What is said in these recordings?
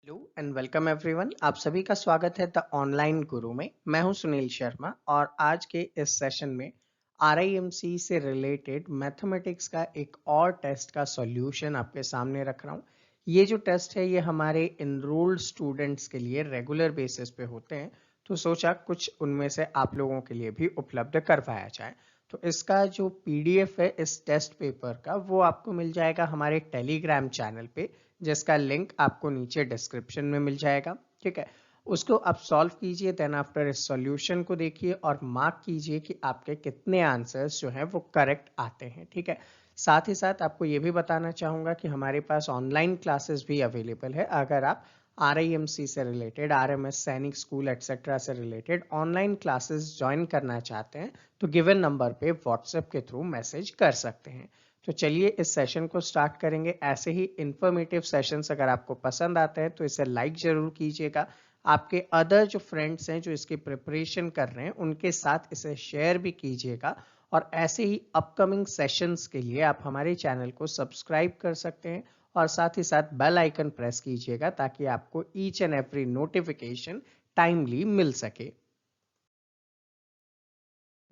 Hello and welcome everyone. आप सभी का स्वागत है द ऑनलाइन गुरु में। मैं हूं सुनील शर्मा और आज के इस सेशन में आरआईएमसी से रिलेटेड मैथमेटिक्स का एक और टेस्ट का सॉल्यूशन आपके सामने रख रहा हूं। ये जो टेस्ट है ये हमारे इनरोल्ड स्टूडेंट्स के लिए रेगुलर बेसिस पे होते हैं, तो सोचा कुछ उनमें से आप लोगों के लिए भी उपलब्ध करवाया जाए। तो इसका जो पीडीएफ है इस टेस्ट पेपर का वो आपको मिल जाएगा हमारे टेलीग्राम चैनल पे, जिसका लिंक आपको नीचे डिस्क्रिप्शन में मिल जाएगा। ठीक है, उसको आप सॉल्व कीजिए, देन आफ्टर इस सॉल्यूशन को देखिए और मार्क कीजिए कि आपके कितने आंसर्स जो हैं वो करेक्ट आते हैं। ठीक है, साथ ही साथ आपको ये भी बताना चाहूँगा कि हमारे पास ऑनलाइन क्लासेस भी अवेलेबल है। अगर आप आरआईएमसी से रिलेटेड, आरएमएस सैनिक स्कूल एटसेट्रा से रिलेटेड ऑनलाइन क्लासेस ज्वाइन करना चाहते हैं तो गिवन नंबर पे व्हाट्सएप के थ्रू मैसेज कर सकते हैं। तो चलिए इस सेशन को स्टार्ट करेंगे। ऐसे ही इंफॉर्मेटिव सेशंस अगर आपको पसंद आते हैं तो इसे लाइक जरूर कीजिएगा। आपके अदर जो फ्रेंड्स हैं जो इसकी प्रिपरेशन कर रहे हैं उनके साथ इसे शेयर भी कीजिएगा। और ऐसे ही अपकमिंग सेशंस के लिए आप हमारे चैनल को सब्सक्राइब कर सकते हैं और साथ ही साथ बेल आइकन प्रेस कीजिएगा ताकि आपको each and every notification timely मिल सके।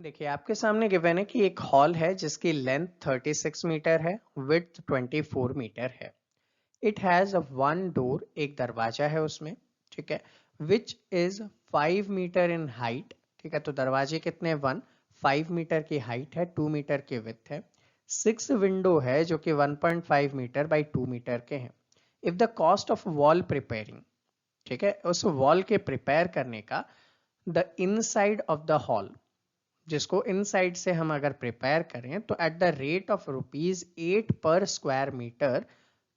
देखिए आपके सामने गिवन है कि एक हॉल है जिसकी लेंथ 36 मीटर है, विड्थ 24 मीटर है। It has a one door, एक दरवाजा है उसमें। ठीक है, which is 5 metre in height. ठीक है, तो दरवाजे कितने 5 मीटर की हाइट है, 2 मीटर की विड्थ है। 6 विंडो है जो कि 1.5 मीटर बाई 2 मीटर के हैं। If the cost of wall preparing, ठीक है, उस वॉल के प्रिपेयर करने का, the inside of the hall, जिसको इनसाइड से हम अगर प्रिपेयर करें तो एट द रेट ऑफ ₹8 पर स्क्वायर मीटर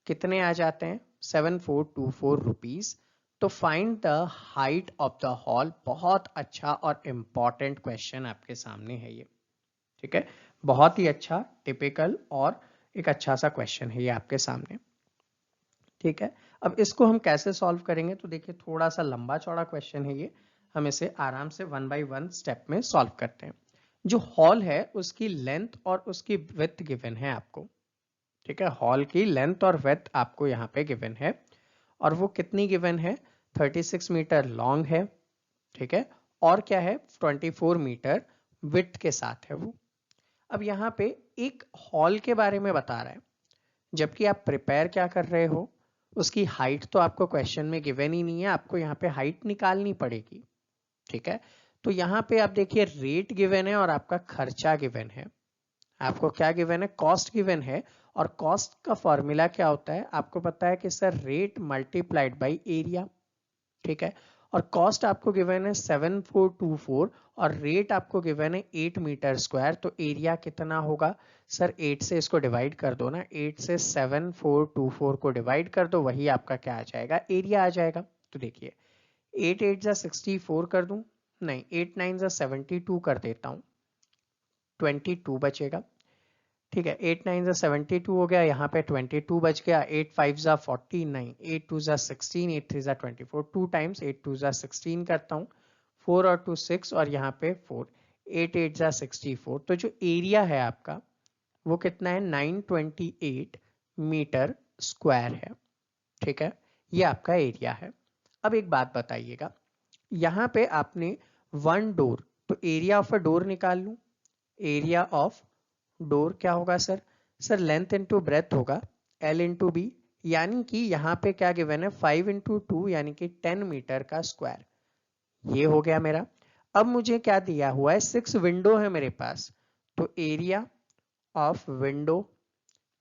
कितने आ जाते हैं, 7424 रुपीज। तो find the height of the hall. बहुत अच्छा और इंपॉर्टेंट क्वेश्चन आपके सामने है ये। ठीक है, बहुत ही अच्छा, टिपिकल और एक अच्छा सा क्वेश्चन है ये आपके सामने। ठीक है, अब इसको हम कैसे सॉल्व करेंगे तो देखिए थोड़ा सा लंबा चौड़ा क्वेश्चन है ये। हम इसे आराम से वन बाय वन स्टेप में सॉल्व करते हैं। जो हॉल है उसकी लेंथ और उसकी विड्थ गिवन है आपको। ठीक है, हॉल की लेंथ और विड्थ आपको यहाँ पे गिवन है और वो कितनी गिवन है, 36 मीटर लॉन्ग है। ठीक है, और क्या है, 24 मीटर विड्थ के साथ है वो। अब यहाँ पे एक हॉल के बारे में बता रहा है, जबकि आप प्रिपेयर क्या कर रहे हो, उसकी हाइट तो आपको क्वेश्चन में गिवन ही नहीं है, आपको यहाँ पे हाइट निकालनी पड़ेगी। ठीक है, तो यहाँ पे आप देखिए रेट गिवन है और आपका खर्चा गिवन है। आपको क्या गिवन है, कॉस्ट गिवन है। और कॉस्ट का फॉर्मूला क्या होता है आपको पता है कि sir rate multiplied by area. ठीक है, और कॉस्ट आपको गिवन है 7424 और रेट आपको गिवन है 8 मीटर स्क्वायर। तो एरिया कितना होगा सर, 8 से इसको डिवाइड कर दो ना, 8 से 7424 को डिवाइड कर दो, वही आपका क्या आ जाएगा, एरिया आ जाएगा। तो देखिए 8 8 जा 64 कर दूं, नहीं 8 9 जा 72 कर देता हूं, 22 बचेगा। ठीक है, 8 9 जा 72 हो गया, यहाँ पे 22 बच गया। 8 5 जा 40, नहीं 8 2 जा 16, 8 3 जा 24, 2 टाइम्स 8 2 जा 16 करता हूँ, 4 और 2 6 और यहाँ पे 4, 8 8 जा 64। तो जो एरिया है आपका वो कितना है, 928 मीटर स्क्वायर है। ठीक है, ये आपका एरिया है। अब एक बात बताइएगा, यहाँ पे आपने वन डोर, तो एरिया ऑफ अ डोर निकाल लूं। एरिया ऑफ डोर क्या होगा sir, sir length into breath होगा, एल इंटू बी। यानी कि यहाँ पे क्या गिवन है, 5 इंटू 2 यानी कि 10 मीटर का स्क्वायर। ये हो गया मेरा। अब मुझे क्या दिया हुआ है, 6 विंडो है मेरे पास, तो एरिया ऑफ विंडो,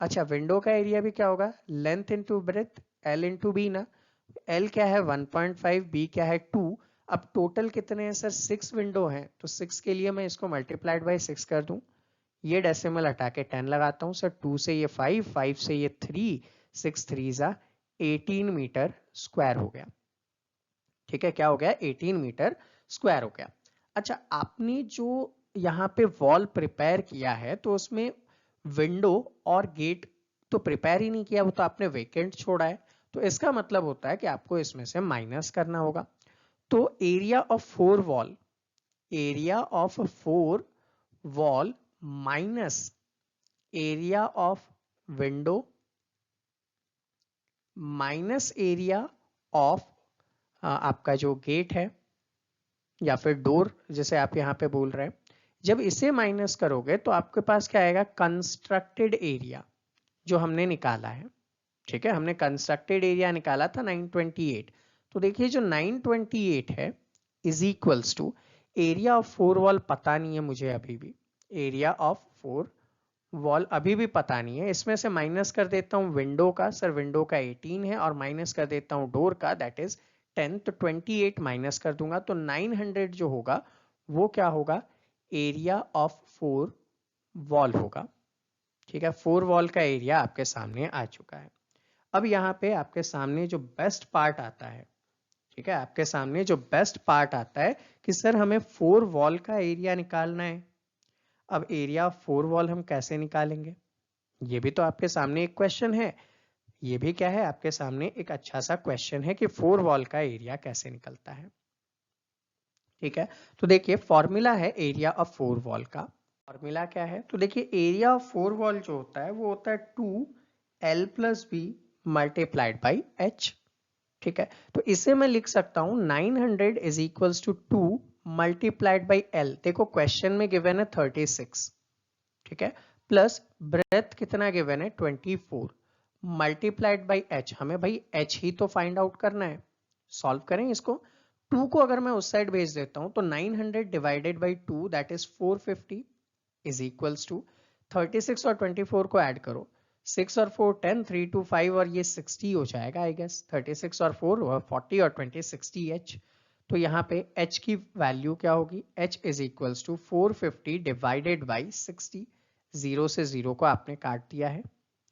अच्छा विंडो का एरिया भी क्या होगा, length into breadth, L into B ना। एल क्या है 1.5, बी क्या है 2। अब टोटल कितने हैं सर, 6 विंडो हैं, तो 6 के लिए मैं इसको मल्टीप्लाइड बाई 6 कर दूं। ये डेसिमल हटा के 10 लगाता हूं सर, 2 से ये 5, 5 से ये 3, 6 3 जा 18 मीटर स्क्वायर हो गया। ठीक है, क्या हो गया, 18 मीटर स्क्वायर हो गया। अच्छा, आपने जो यहाँ पे वॉल प्रिपेयर किया है तो उसमें विंडो और गेट तो प्रिपेयर ही नहीं किया, वो तो आपने वेकेंट छोड़ा है। तो इसका मतलब होता है कि आपको इसमें से माइनस करना होगा। तो area of 4 wall, area of 4 wall minus area of window minus area of आपका जो गेट है या फिर डोर जैसे आप यहाँ पे बोल रहे हैं, जब इसे माइनस करोगे तो आपके पास क्या आएगा, कंस्ट्रक्टेड एरिया जो हमने निकाला है। ठीक है, हमने कंस्ट्रक्टेड एरिया निकाला था 928। तो देखिए जो 928 है is equals to area of 4 wall, पता नहीं है मुझे अभी भी, एरिया ऑफ 4 वॉल अभी भी पता नहीं है। इसमें से माइनस कर देता हूँ विंडो का, सर विंडो का 18 है, और माइनस कर देता हूँ डोर का, दैट इज 10। तो 28 माइनस कर दूंगा तो 900 जो होगा वो क्या होगा, एरिया ऑफ 4 वॉल होगा। ठीक है, 4 वॉल का एरिया आपके सामने आ चुका है। अब यहाँ पे आपके सामने जो बेस्ट पार्ट आता है, ठीक है, आपके सामने जो बेस्ट पार्ट आता है कि सर हमें 4 वॉल का एरिया निकालना है। अब एरिया ऑफ 4 वॉल हम कैसे निकालेंगे, ये भी तो आपके सामने एक क्वेश्चन है। ये भी क्या है, आपके सामने एक अच्छा सा क्वेश्चन है कि 4 वॉल का एरिया कैसे निकलता है। ठीक है, तो देखिए फॉर्मूला है एरिया ऑफ 4 वॉल का। फॉर्मूला क्या है, तो देखिए एरिया ऑफ 4 वॉल जो होता है वो होता है 2l + b multiplied by h। ठीक है, तो इसे मैं लिख सकता हूं 900 is equals to 2 multiplied by l। देखो क्वेश्चन में गिवन है 36, ठीक है, प्लस ब्रेथ कितना गिवन है 24, मल्टीप्लाइड बाई h। हमें भाई h ही तो फाइंड आउट करना है। सॉल्व करें इसको, 2 को अगर मैं उस साइड भेज देता हूं तो 900 divided by 2 that is 450 is equals to 36 और 24 को ऐड करो, 6 और 4 10, 3 2 5 और ये 60 हो जाएगा आई गेस। 36 और 4 40 और 20 60 h। तो यहाँ पे h की वैल्यू क्या होगी, h is equals to 450 divided by 60। 0 से 0 को आपने काट दिया है,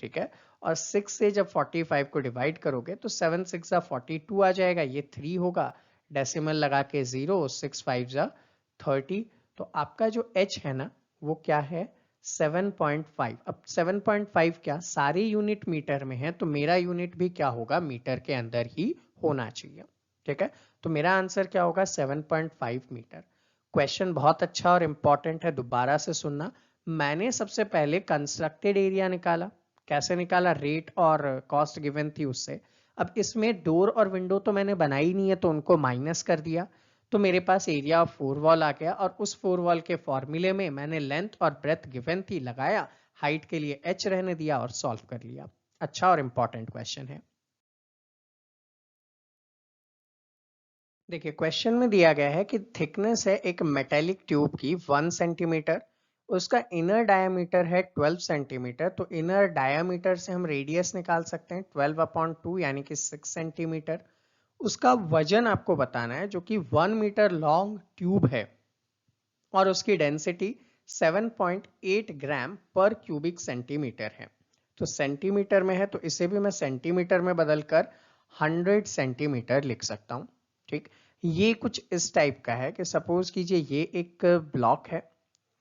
ठीक है, और 6 से जब 45 को डिवाइड करोगे तो 7 6 42 आ जाएगा, ये 3 होगा, डेसिमल लगा के 0, 6 5 30। तो आपका जो h है ना वो क्या है 7.5। अब 7.5 क्या सारे यूनिट मीटर में है, तो मेरा यूनिट भी क्या होगा, मीटर के अंदर ही होना चाहिए। ठीक है, तो मेरा आंसर क्या होगा 7.5 मीटर। क्वेश्चन बहुत अच्छा और इंपॉर्टेंट है, दोबारा से सुनना। मैंने सबसे पहले कंस्ट्रक्टेड एरिया निकाला, कैसे निकाला, रेट और कॉस्ट गिवन थी उससे। अब इसमें डोर और विंडो तो मैंने बनाई नहीं है तो उनको माइनस कर दिया, तो मेरे पास एरिया ऑफ 4 वॉल आ गया, और उस 4 वॉल के फॉर्मूले में मैंने लेंथ और ब्रेथ गिवन थी लगाया, हाइट के लिए h रहने दिया और सॉल्व कर लिया। अच्छा और इंपॉर्टेंट क्वेश्चन है। देखिए क्वेश्चन में दिया गया है कि थिकनेस है एक मेटेलिक ट्यूब की 1 सेंटीमीटर, उसका इनर डायमीटर है 12 सेंटीमीटर। तो इनर डायमीटर से हम रेडियस निकाल सकते हैं 12/2 यानी कि 6 सेंटीमीटर। उसका वजन आपको बताना है जो कि 1 मीटर लॉन्ग ट्यूब है, और उसकी डेंसिटी 7.8 ग्राम पर क्यूबिक सेंटीमीटर है। तो सेंटीमीटर में है तो इसे भी मैं सेंटीमीटर में बदलकर 100 सेंटीमीटर लिख सकता हूं। ठीक, ये कुछ इस टाइप का है कि सपोज कीजिए ये एक ब्लॉक है,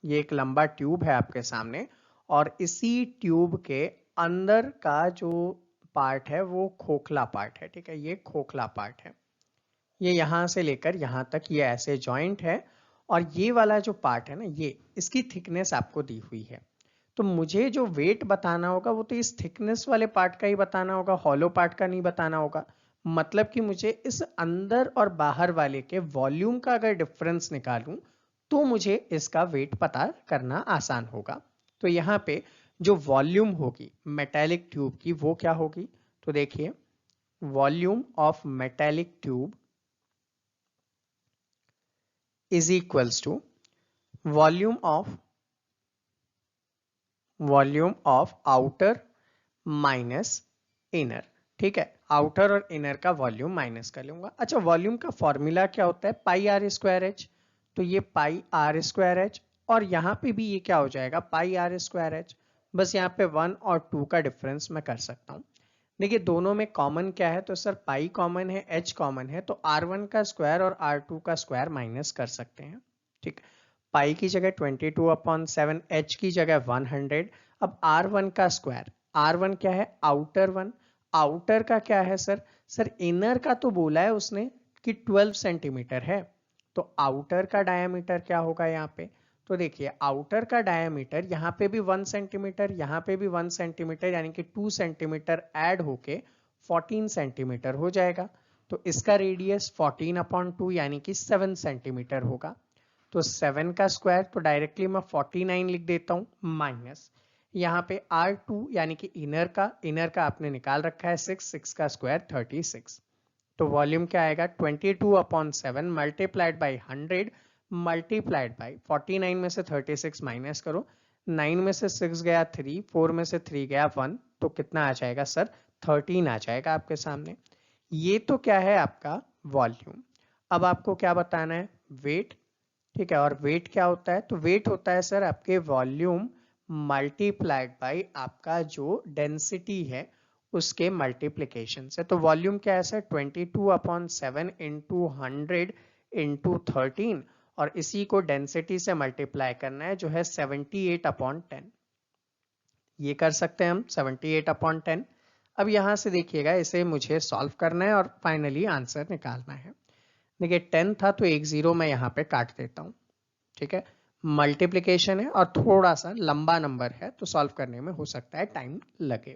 ये एक लंबा ट्यूब है आपके सामने, और इसी ट्यूब के अंदर का जो पार्ट है वो खोखला पार्ट है। ठीक है, ये खोखला पार्ट है, ये यहां से लेकर यहां तक ये ऐसे जॉइंट है, और ये वाला जो पार्ट है ना, ये इसकी थिकनेस आपको दी हुई है। तो मुझे जो वेट बताना होगा वो तो इस थिकनेस वाले पार्ट का ही बताना होगा, हॉलो पार्ट का नहीं बताना होगा। मतलब कि मुझे इस अंदर और बाहर वाले के वॉल्यूम का अगर डिफरेंस निकालूं तो मुझे इसका वेट पता करना आसान होगा। तो यहाँ पे जो वॉल्यूम होगी मेटेलिक ट्यूब की वो क्या होगी, तो देखिए volume of metallic tube is equals to volume of outer minus inner. ठीक है, आउटर और इनर का वॉल्यूम माइनस कर लूंगा। अच्छा, वॉल्यूम का फॉर्मूला क्या होता है, पाई आर स्क्वायर एच। तो ये पाई आर स्क्वायर एच, और यहाँ पे भी ये क्या हो जाएगा पाई आर स्क्वायर एच। बस यहाँ पे 1 और 2 का डिफरेंस मैं कर सकता हूँ। देखिए दोनों में कॉमन क्या है, तो सर पाई कॉमन है, एच कॉमन है, तो R1 का स्क्वायर और R2 का स्क्वायर माइनस कर सकते हैं। ठीक, पाई की जगह 22/7, एच की जगह 100। अब R1 का स्क्वायर, R1 क्या है आउटर वन, आउटर का क्या है सर, सर इनर का तो बोला है उसने कि 12 सेंटीमीटर है, तो आउटर का डायमीटर क्या होगा यहाँ पे, तो देखिए आउटर का डायमीटर यहाँ पे भी 1 सेंटीमीटर, यहाँ पे भी 1 सेंटीमीटर, यानी कि 2 सेंटीमीटर ऐड होके 14 सेंटीमीटर हो जाएगा। तो इसका रेडियस 14/2 यानी कि 7 सेंटीमीटर होगा। तो 7 का स्क्वायर तो डायरेक्टली मैं 49 लिख देता हूँ, माइनस यहाँ पे R2 यानी कि इनर का आपने निकाल रखा है 6 का स्क्वायर 36। तो वॉल्यूम क्या आएगा 22/7 मल्टीप्लाइड बाई 100 मल्टीप्लाइड बाई 49 में से 36 माइनस करो, 9 में से 6 गया 3, 4 में से 3 गया 1, तो कितना आ जाएगा सर 13 आ जाएगा आपके सामने। ये तो क्या है आपका वॉल्यूम। अब आपको क्या बताना है वेट, ठीक है। और वेट क्या होता है, तो वेट होता है सर आपके वॉल्यूम मल्टीप्लाइड बाई आपका जो डेंसिटी है उसके मल्टीप्लीकेशन से। तो वॉल्यूम क्या है सर 22/7 इंटू 100 इंटू 13 और इसी को डेंसिटी से मल्टीप्लाई करना है जो है 78/10। ये कर सकते हैं हम 78/10। अब यहां से देखिएगा इसे मुझे सॉल्व करना है और फाइनली आंसर निकालना है। देखिए 10 था तो एक जीरो मैं यहाँ पे काट देता हूँ, ठीक है। मल्टीप्लीकेशन है और थोड़ा सा लंबा नंबर है तो सॉल्व करने में हो सकता है टाइम लगे।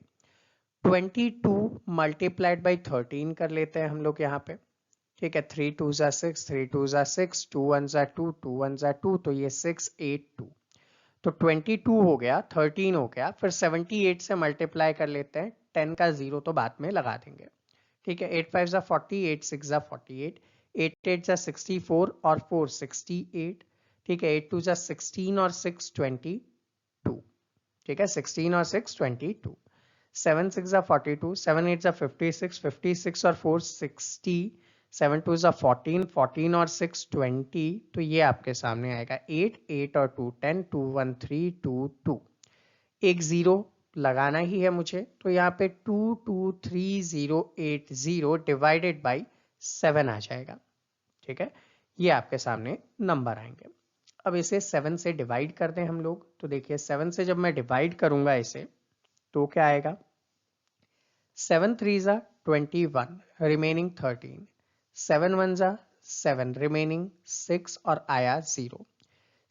22 मल्टीप्लाइड बाई 13 कर लेते हैं हम लोग यहाँ पे, ठीक है। 3 2 जा 6, 3 2 जा 6, 2 1 जा 2, 2 1 जा 2, तो ये 6 8 2। तो 22 हो गया, 13 हो गया, फिर 78 से मल्टीप्लाई कर लेते हैं, 10 का जीरो तो बाद में लगा देंगे, ठीक है। 8 5 जा 40, 8 6 जा 48, 8 8 जा 64 और 4 68, ठीक है। 8 2 जा 16 और 6 22, ठीक है। 16 और 6 22, 7 6 जा 42, 7 8 जा 56, 56 और 4 60, 7 2 जा 14, 14 और 6 20, तो ये आपके सामने आएगा 8 8 और 2 10, 2 1 3 2 2। एक जीरो लगाना ही है मुझे, तो यहाँ पे 223080 डिवाइडेड बाई 7 आ जाएगा, ठीक है। ये आपके सामने नंबर आएंगे। अब इसे 7 से डिवाइड कर दें हम लोग, तो देखिए 7 से जब मैं डिवाइड करूंगा इसे तो क्या आएगा 7 3 जा 21 रिमेनिंग 13, 7 1 जा 7 रिमेनिंग 6 और आया 0,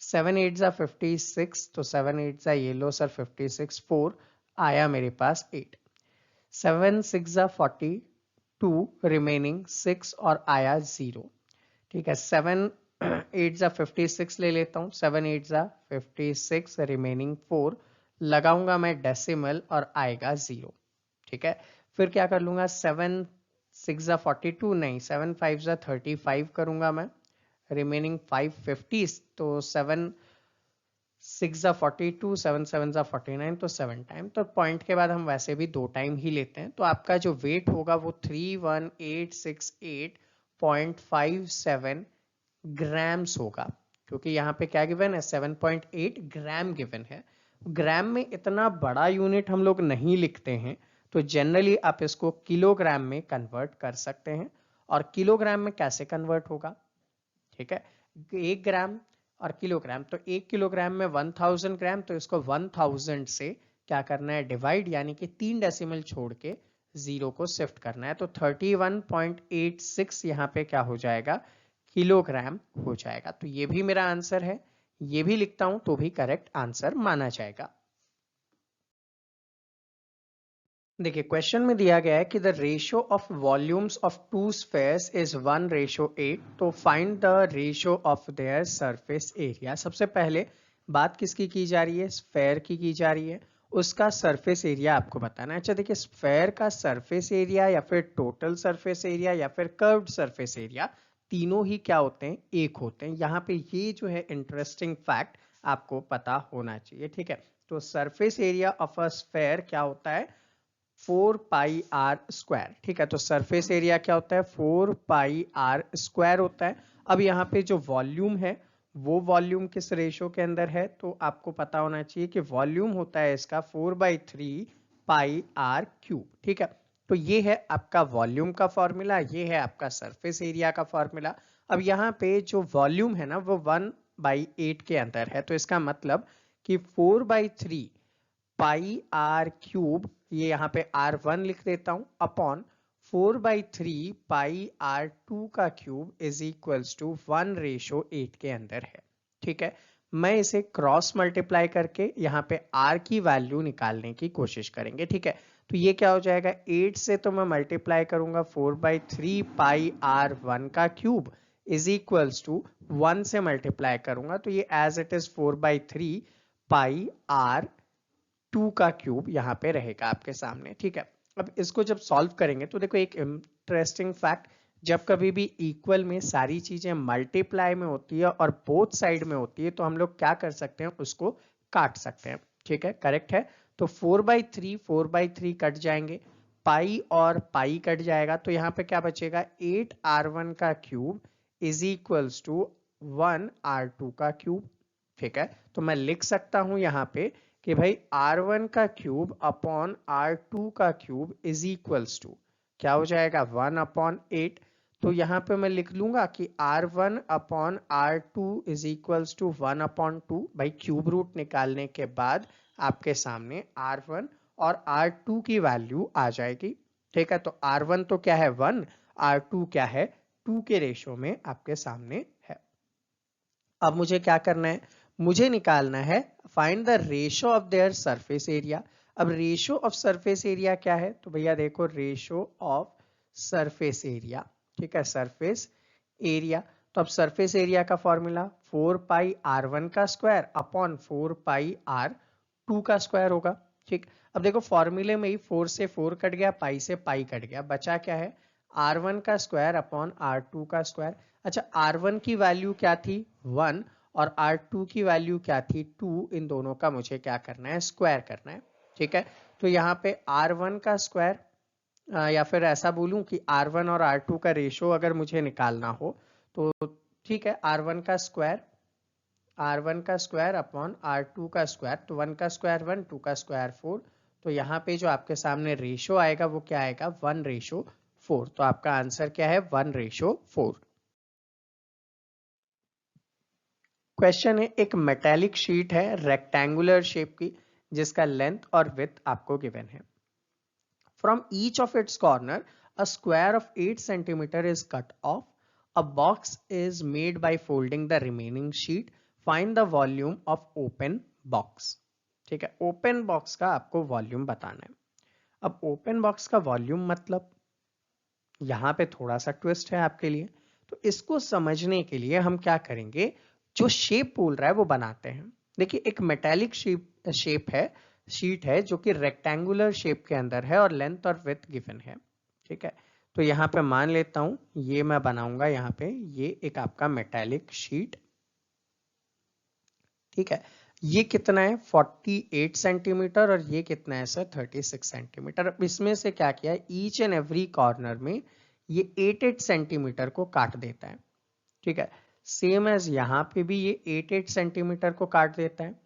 7 8 जा 56, तो 7 8 जा ये लो सर 56 4 आया मेरे पास 8, 7 6 जा 42 रिमेनिंग 6 और आया 0, ठीक है। 7 8 जा 56 ले लेता हूँ, 7 8 जा 56 रिमेनिंग 4 लगाऊंगा मैं डेसिमल और आएगा 0, ठीक है। फिर क्या कर लूंगा 7 6 जा 42 नहीं, 7 5 जा 35 करूंगा मैं, रिमेनिंग 5 50, तो 7 6 जा 42, 7 7 जा 49, तो 7 टाइम, तो पॉइंट के बाद हम वैसे भी 2 टाइम ही लेते हैं, तो आपका जो वेट होगा वो 31868.57 ग्राम्स होगा, क्योंकि यहाँ पे क्या गिवन है 7.8 ग्राम गिवन है। ग्राम में इतना बड़ा यूनिट हम लोग नहीं लिखते हैं, तो जनरली आप इसको किलोग्राम में कन्वर्ट कर सकते हैं। और किलोग्राम में कैसे कन्वर्ट होगा, ठीक है। 1 ग्राम और किलोग्राम, तो 1 किलोग्राम में 1000 ग्राम, तो इसको 1000 से क्या करना है डिवाइड, यानी कि 3 डेसिमल छोड़ के 0 को शिफ्ट करना है, तो 31.86 यहाँ पे क्या हो जाएगा किलोग्राम हो जाएगा। तो ये भी मेरा आंसर है, ये भी लिखता हूं तो भी करेक्ट आंसर माना जाएगा। देखिए क्वेश्चन में दिया गया है कि the ratio of volumes of two spheres is 1:8, तो find the ratio of their surface area. सबसे पहले बात किसकी की जा रही है, स्फेयर की जा रही है, उसका सरफेस एरिया आपको बताना है। अच्छा देखिए स्फेयर का सरफेस एरिया या फिर टोटल सरफेस एरिया या फिर कर्व्ड सरफेस एरिया, तीनों ही क्या होते हैं एक होते हैं। यहाँ पे ये जो है इंटरेस्टिंग फैक्ट आपको पता होना चाहिए, ठीक है। तो surface area of a sphere क्या होता है 4 पाई आर स्क्वायर, ठीक है। तो सरफेस एरिया क्या होता है 4 पाई आर स्क्वायर होता है। अब यहाँ पे जो वॉल्यूम है वो वॉल्यूम किस रेशो के अंदर है, तो आपको पता होना चाहिए कि वॉल्यूम होता है इसका 4/3 पाई आर क्यूब, ठीक है। तो ये है आपका वॉल्यूम का फॉर्मूला, ये है आपका सरफेस एरिया का फॉर्मूला। अब यहाँ पे जो वॉल्यूम है ना वो 1/8 के अंदर है, तो इसका मतलब कि 4/3 पाई आर क्यूब, ये यहाँ पे R1 लिख देता हूं, अपॉन 4/3 पाई R2 का क्यूब इज इक्वल्स टू 1:8 के अंदर है, ठीक है। मैं इसे क्रॉस मल्टीप्लाई करके यहाँ पे R की वैल्यू निकालने की कोशिश करेंगे, ठीक है। तो ये क्या हो जाएगा, 8 से तो मैं मल्टीप्लाई करूंगा 4/3 पाई आर 1 का क्यूब इज इक्वल्स टू 1 से मल्टीप्लाई करूंगा तो ये as it is 4/3 pi r 2 का क्यूब यहाँ पे रहेगा आपके सामने। ठीक है, अब इसको जब सॉल्व करेंगे तो देखो एक इंटरेस्टिंग फैक्ट, जब कभी भी इक्वल में सारी चीजें मल्टीप्लाई में होती है और बोथ साइड में होती है तो हम लोग क्या कर सकते हैं, उसको काट सकते हैं। ठीक है, करेक्ट है। तो 4/3 कट जाएंगे, पाई और पाई कट जाएगा तो यहाँ पे क्या बचेगा, 8r1 का cube is equals to 1r2 का क्यूब। ठीक है, तो मैं लिख सकता हूं यहाँ पे कि भाई r1 का क्यूब अपॉन r2 का क्यूब इज इक्वल्स टू क्या हो जाएगा, 1/8। तो यहाँ पे मैं लिख लूंगा कि r1 upon r2 is equals to 1/2। भाई क्यूब रूट निकालने के बाद आपके सामने r1 और r2 की वैल्यू आ जाएगी। ठीक है, तो r1 तो क्या है 1, r2 क्या है 2 के रेशो में आपके सामने है। अब मुझे क्या करना है, मुझे निकालना है find the ratio of their surface area. अब रेशो ऑफ सरफेस एरिया क्या है, तो भैया देखो रेशो ऑफ सरफेस एरिया, ठीक है, सरफेस एरिया। तो अब सरफेस एरिया का फॉर्मूला 4πr1 का स्क्वायर अपॉन 4πr2 का स्क्वायर होगा। ठीक, अब देखो फॉर्मूले में ही 4 से 4 कट गया, पाई से पाई कट गया, बचा क्या है, r1 का स्क्वायर अपॉन r2 का स्क्वायर। अच्छा, r1 की वैल्यू क्या थी 1 और r2 की वैल्यू क्या थी 2, इन दोनों का मुझे क्या करना है, स्क्वायर करना है। ठीक है, तो यहाँ पे r1 का स्क्वायर या फिर ऐसा बोलूं कि r1 और r2 का रेशो अगर मुझे निकालना हो तो ठीक है, r1 का स्क्वायर अपॉन r2 का स्क्वायर, तो 1 का स्क्वायर 1, 2 का स्क्वायर 4। तो यहाँ पे जो आपके सामने रेशो आएगा वो क्या आएगा, 1/4। तो आपका आंसर क्या है, 1/4। क्वेश्चन है, एक मेटेलिक शीट है रेक्टेंगुलर शेप की जिसका लेंथ और विड्थ आपको गिवन है। From each of its corner a square of 8 centimetre is cut off, a box is made by folding the remaining sheet, find the volume of open box. ठीक है, open box का आपको volume बताना है। अब open box का volume मतलब, यहां पे थोड़ा सा ट्विस्ट है आपके लिए। तो इसको समझने के लिए हम क्या करेंगे, जो शेप बोल रहा है वो बनाते हैं। देखिए एक मेटेलिक शेप है, शीट है जो कि रेक्टेंगुलर शेप के अंदर है और लेंथ और विड्थ गिवन है। ठीक है, तो यहाँ पे मान लेता हूं ये मैं बनाऊंगा, यहाँ पे ये एक आपका मेटेलिक शीट। ठीक है, ये कितना है 48 सेंटीमीटर और ये कितना है सर 36 सेंटीमीटर। अब इसमें से क्या किया है, ईच एंड एवरी कॉर्नर में ये 8 सेंटीमीटर को काट देता है। ठीक है, सेम एज यहाँ पे भी ये 8 सेंटीमीटर को काट देता है,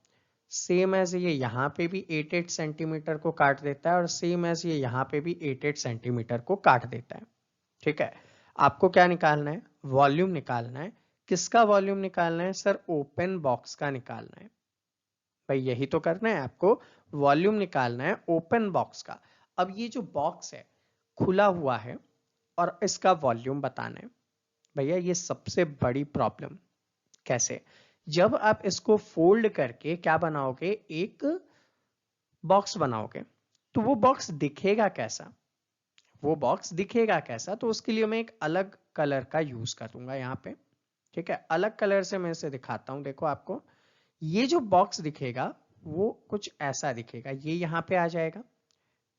सेम एज ये यहाँ पे भी 8 सेंटीमीटर को काट देता है और सेम एज ये यहाँ पे भी 8 सेंटीमीटर को काट देता है। ठीक है, आपको क्या निकालना है, वॉल्यूम निकालना है। किसका वॉल्यूम निकालना है सर, ओपन बॉक्स का निकालना है। भाई यही तो करना है आपको, वॉल्यूम निकालना है ओपन बॉक्स का। अब ये जो बॉक्स है खुला हुआ है और इसका वॉल्यूम बताना है। भैया ये सबसे बड़ी प्रॉब्लम, कैसे, जब आप इसको फोल्ड करके क्या बनाओगे, एक बॉक्स बनाओगे, तो वो बॉक्स दिखेगा कैसा, वो बॉक्स दिखेगा कैसा, तो उसके लिए मैं एक अलग कलर का यूज करूंगा यहाँ पे। ठीक है, अलग कलर से मैं इसे दिखाता हूं। देखो आपको ये जो बॉक्स दिखेगा वो कुछ ऐसा दिखेगा, ये यहाँ पे आ जाएगा।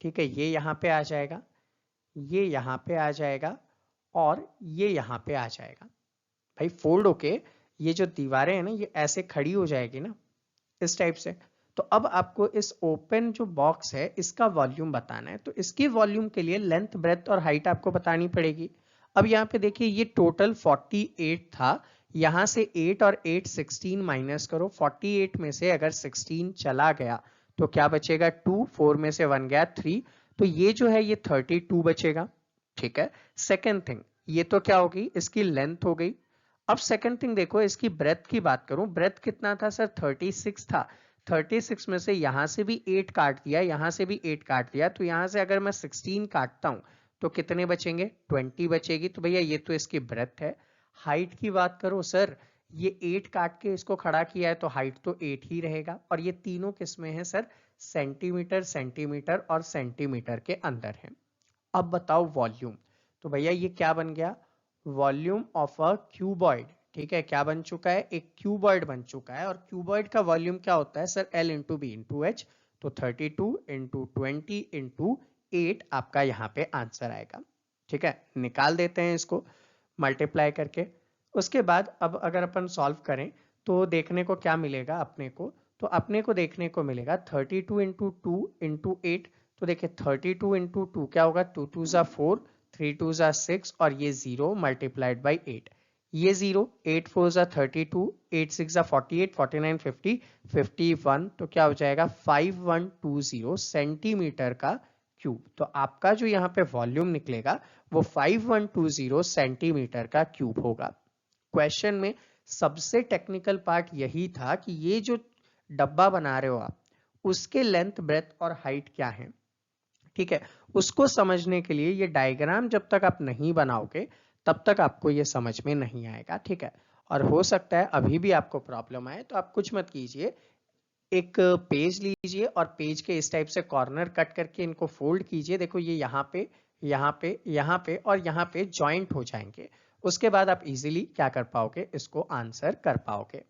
ठीक है, ये यहाँ पे आ जाएगा, ये यहाँ पे आ जाएगा और ये यहाँ पे आ जाएगा। भाई फोल्ड होके ये जो दीवारें हैं ना ये ऐसे खड़ी हो जाएगी ना, इस टाइप से। तो अब आपको इस ओपन जो बॉक्स है इसका वॉल्यूम बताना है, तो इसकी वॉल्यूम के लिए लेंथ ब्रेथ और हाइट आपको बतानी पड़ेगी। अब यहाँ पे देखिए ये टोटल 48 था, यहां से 8 और 8 16 माइनस करो, 48 में से अगर 16 चला गया तो क्या बचेगा 2, 4 में से 1 गया 3, तो ये जो है ये 32 बचेगा। ठीक है, सेकेंड थिंग, ये तो क्या होगी, इसकी लेंथ हो गई। अब सेकंड थिंग देखो, इसकी ब्रेथ की बात करूं, ब्रेथ कितना था सर 36 था, 36 में से यहां से भी 8 काट दिया, यहां से भी 8 काट दिया, तो यहां से अगर मैं 16 काटता हूं तो कितने बचेंगे, 20 बचेगी। तो भैया ये तो इसकी ब्रेथ है। हाइट की बात करो सर, ये 8 काट के इसको खड़ा किया है तो हाइट तो 8 ही रहेगा, और ये तीनों किस में है सर, सेंटीमीटर, सेंटीमीटर और सेंटीमीटर के अंदर है। अब बताओ वॉल्यूम। तो भैया ये क्या बन गया, वॉल्यूम ऑफ अ क्यूबॉइड। ठीक है, क्या बन चुका है, एक क्यूबॉइड बन चुका है। और क्यूबॉइड का वॉल्यूम क्या होता है sir, L into B into H. तो 32 इंटू 20 इंटू 8 आपका यहाँ पे आंसर आएगा। ठीक है, निकाल देते हैं इसको मल्टीप्लाई करके। उसके बाद अब अगर अपन सॉल्व करें तो देखने को क्या मिलेगा अपने को, तो अपने को देखने को मिलेगा 32 इंटू 2 इंटू 8। तो देखिए 32 इंटू 2 क्या होगा, 2 2 ज़ा 4, 3 2 ज़ा 6 और ये 0 मल्टीप्लाइड बाई 8। ये 0, 8 4 ज़ा 32, 8 6 ज़ा 48, 49 50, 51। तो क्या हो जाएगा 5120 सेंटीमीटर का क्यूब। तो आपका जो यहाँ पे वॉल्यूम निकलेगा वो 5120 सेंटीमीटर का क्यूब होगा। क्वेश्चन में सबसे टेक्निकल पार्ट यही था कि ये जो डब्बा बना रहे हो आप, उसके लेंथ, ब्रेथ और हाइट क्या है। ठीक है, उसको समझने के लिए ये डायग्राम जब तक आप नहीं बनाओगे तब तक आपको ये समझ में नहीं आएगा। ठीक है, और हो सकता है अभी भी आपको प्रॉब्लम आए, तो आप कुछ मत कीजिए, एक पेज लीजिए और पेज के इस टाइप से कॉर्नर कट करके इनको फोल्ड कीजिए। देखो ये यहाँ पे, यहाँ पे, यहाँ पे और यहाँ पे ज्वाइंट हो जाएंगे। उसके बाद आप इजीली क्या कर पाओगे, इसको आंसर कर पाओगे।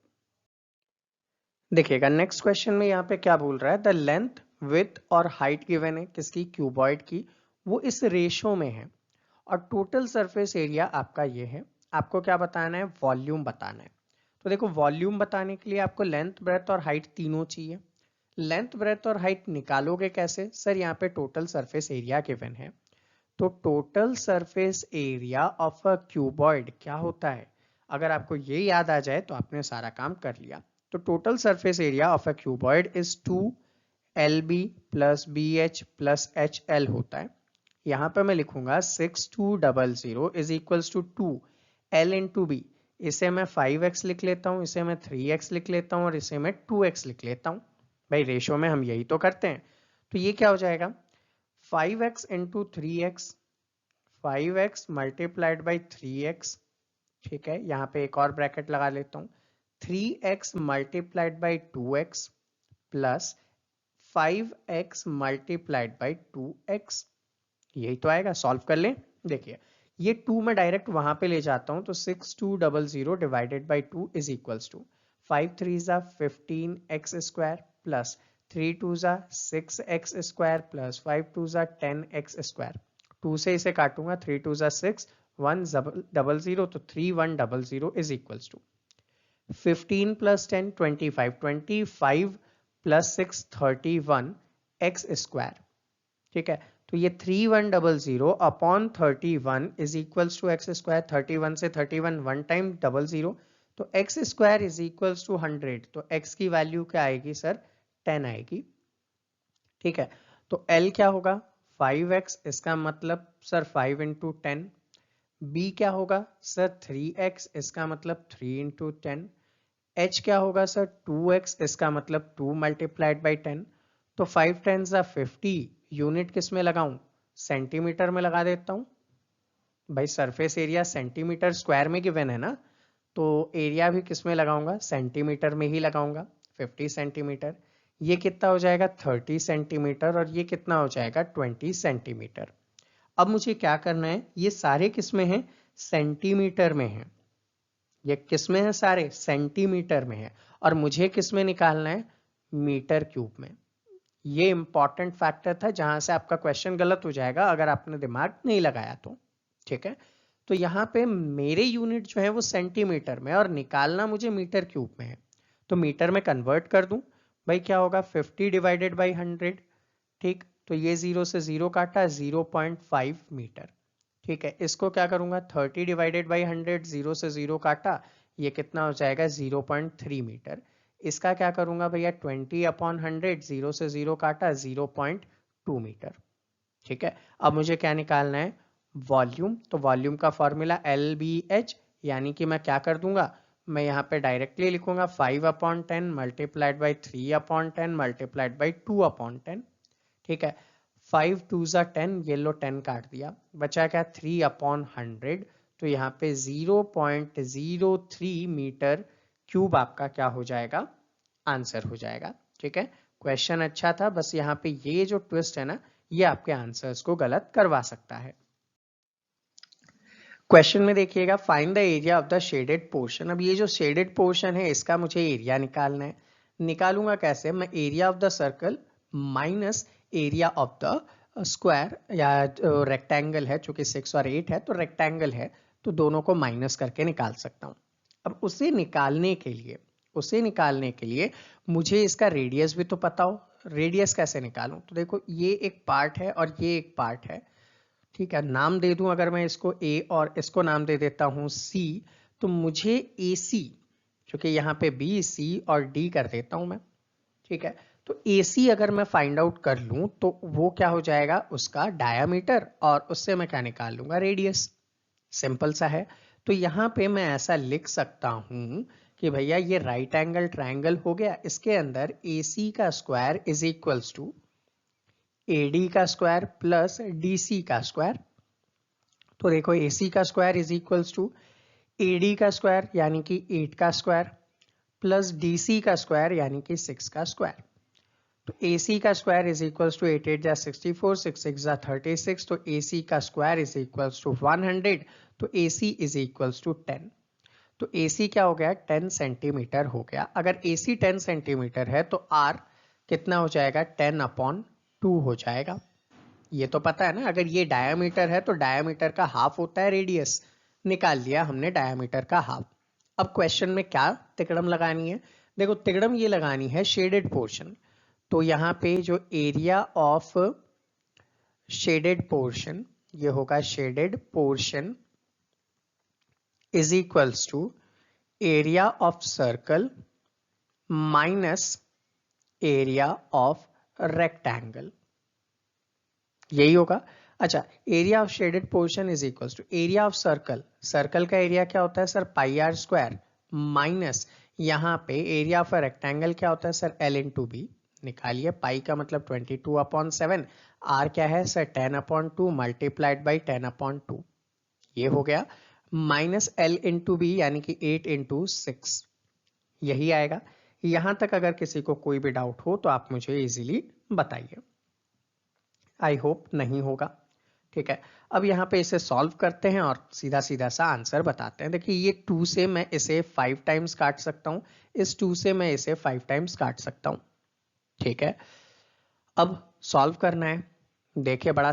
देखिएगा नेक्स्ट क्वेश्चन में यहाँ पे क्या बोल रहा है, द लेंथ, विड्थ और हाइट गिवन है किसकी, क्यूबॉइड की, वो इस रेशो में है और टोटल सरफेस एरिया आपका ये है। आपको क्या बताना है, वॉल्यूम बताना है। तो देखो वॉल्यूम बताने के लिए आपको लेंथ, ब्रेथ और हाइट तीनों चाहिए। लेंथ, ब्रेथ और हाइट निकालोगे कैसे सर, यहाँ पे टोटल सरफेस एरिया गिवन है। तो total surface area of a cuboid क्या होता है, अगर आपको ये याद आ जाए तो आपने सारा काम कर लिया। तो total surface area of a cuboid is 2LB plus BH plus HL होता है। यहाँ पे मैं लिखूंगा 6200 is equals to 2L into B. इसे मैं 5x लिख लेता हूँ, इसे मैं 3x लिख लेता हूँ और इसे मैं 2x लिख लेता हूँ। भाई रेशो में हम यही तो करते हैं। तो ये क्या हो जाएगा, 5x into 3x, 5x multiplied by 3x। ठीक है, यहाँ पे एक और ब्रैकेट लगा लेता हूँ, 3x multiplied by 2x plus 5x multiplied by 2x। यही तो आएगा, सॉल्व कर लें। देखिए ये 2 मैं डायरेक्ट वहां पे ले जाता हूं, तो 6200 divided by 2 is equals to 5 3 ज़ा 15x स्क्वायर प्लस 3 2 ज़ा 6x स्क्वायर प्लस 5 2 ज़ा 10x स्क्वायर। 2 से इसे काटूंगा, 3 2 ज़ा 6, 100, तो 3100 is equals to 15 plus 10 25, 25 plus 6 31 x square. ठीक है, तो ये 3100 upon 31 is equals to x square. 31 से 31 वन टाइम 00, तो x square is equals to 100। तो x की वैल्यू क्या आएगी सर, 10 आएगी। ठीक है, तो L क्या होगा 5x, इसका मतलब सर 5 इंटू 10। B क्या होगा सर 3x, इसका मतलब 3 इंटू 10। H क्या होगा सर 2x, इसका मतलब 2 मल्टीप्लाइड बाई 10। तो 5 10 50, यूनिट किस में लगाऊं, सेंटीमीटर में लगा देता हूं। भाई सरफेस एरिया सेंटीमीटर स्क्वायर में गिवन है ना, तो एरिया भी किस में लगाऊंगा, सेंटीमीटर में ही लगाऊंगा। 50 सेंटीमीटर, ये कितना हो जाएगा 30 सेंटीमीटर और ये कितना हो जाएगा 20 सेंटीमीटर। अब मुझे क्या करना है, ये सारे किस में हैं, सेंटीमीटर में हैं। ये किस में है, सारे सेंटीमीटर में है। और मुझे किस में निकालना है, मीटर क्यूब में। ये इंपॉर्टेंट फैक्टर था जहां से आपका क्वेश्चन गलत हो जाएगा अगर आपने दिमाग नहीं लगाया तो। ठीक है, तो यहाँ पे मेरे यूनिट जो है वो सेंटीमीटर में और निकालना मुझे मीटर क्यूब में है। तो मीटर में कन्वर्ट कर दूं, भाई क्या होगा 50 डिवाइडेड बाई 100। ठीक, तो ये 0 से 0 काटा, 0.5 मीटर। ठीक है, इसको क्या करूंगा 30 डिवाइडेड बाई 100, 0 से 0 काटा, ये कितना हो जाएगा 0.3 मीटर। इसका क्या करूंगा भैया 20 अपॉन 100, 0 से 0 काटा, 0.2 मीटर। ठीक है, अब मुझे क्या निकालना है, वॉल्यूम। तो वॉल्यूम का फॉर्मूला LBH, यानी कि मैं क्या कर दूंगा, मैं यहाँ पे डायरेक्टली लिखूंगा 5 upon 10 multiplied by 3 upon 10 multiplied by 2 upon 10। ठीक है, 5 2 ज़ा 10, ये लो 10 काट दिया, बचा क्या 3 अपॉन 100। तो यहाँ पे 0.03 मीटर क्यूब आपका क्या हो जाएगा, आंसर हो जाएगा। ठीक है, क्वेश्चन अच्छा था, बस यहाँ पे ये जो ट्विस्ट है ना, ये आपके आंसर्स को गलत करवा सकता है। क्वेश्चन में देखिएगा, find the area of the shaded portion. अब ये जो शेडेड पोर्शन है इसका मुझे एरिया निकालना है। निकालूंगा कैसे? मैं area of the circle minus area of the square या रेक्टेंगल है, चूंकि 6 और 8 है तो रेक्टेंगल है, तो दोनों को माइनस करके निकाल सकता हूं। अब उसे निकालने के लिए मुझे इसका रेडियस भी तो पता हो। रेडियस कैसे निकालूं? तो देखो, ये एक पार्ट है और ये एक पार्ट है, ठीक है। नाम दे दूं अगर मैं इसको A और इसको नाम दे देता हूं C, तो मुझे AC, क्योंकि यहाँ पे B C और D कर देता हूं मैं, ठीक है। तो AC अगर मैं फाइंड आउट कर लूं तो वो क्या हो जाएगा? उसका डायामीटर, और उससे मैं क्या निकाल लूंगा? रेडियस। सिंपल सा है। तो यहाँ पे मैं ऐसा लिख सकता हूं कि भैया ये राइट एंगल ट्रायंगल हो गया, इसके अंदर AC का square is equals to AD का स्क्वायर प्लस DC का स्क्वायर। तो देखो, AC का square is equals to AD का स्क्वायर यानी कि 8 का स्क्वायर प्लस DC का स्क्वायर यानी कि 6 का स्क्वायर। तो AC का स्क्वायर इज इक्वल्स टू 8 8 जा 64, 6 6 जा 36, तो AC का स्क्वायर इज इक्वल्स टू 100, तो AC इज इक्वल्स टू 10। तो AC क्या हो गया? 10 सेंटीमीटर हो गया। अगर AC 10 सेंटीमीटर है तो R कितना हो जाएगा? 10/2 हो जाएगा। ये तो पता है ना, अगर ये डायामीटर है तो डायामीटर का हाफ होता है रेडियस। निकाल लिया हमने डायामीटर का हाफ। अब क्वेश्चन में क्या तिकड़म लगानी है? देखो, तिकड़म ये लगानी है शेडेड पोर्शन। तो यहाँ पे जो एरिया ऑफ शेडेड पोर्शन, ये होगा shaded portion is equals to area of circle minus area of rectangle, यही होगा। अच्छा, area of shaded portion is equal to area of circle. Circle का एरिया क्या होता है sir? Pi r square minus यहाँ पे एरिया ऑफ रेक्टेंगल क्या होता है सर? L/B। निकालिए, पाई का मतलब 22/7, आर क्या है सर? 10/2 मल्टीप्लाइड बाई 10/2, ये हो गया, माइनस L/B यानी कि 8/6, यही आएगा। यहां तक अगर किसी को कोई भी डाउट हो तो आप मुझे इजीली बताइए। आई होप नहीं होगा, ठीक है। अब यहाँ पे इसे सॉल्व करते हैं और सीधा सीधा सा आंसर बताते हैं। देखिए, ये 2 से मैं इसे 5 टाइम्स काट सकता हूँ, इस 2 से मैं इसे 5 टाइम्स काट सकता हूँ, ठीक है। अब सॉल्व करना है। देखिए, बड़ा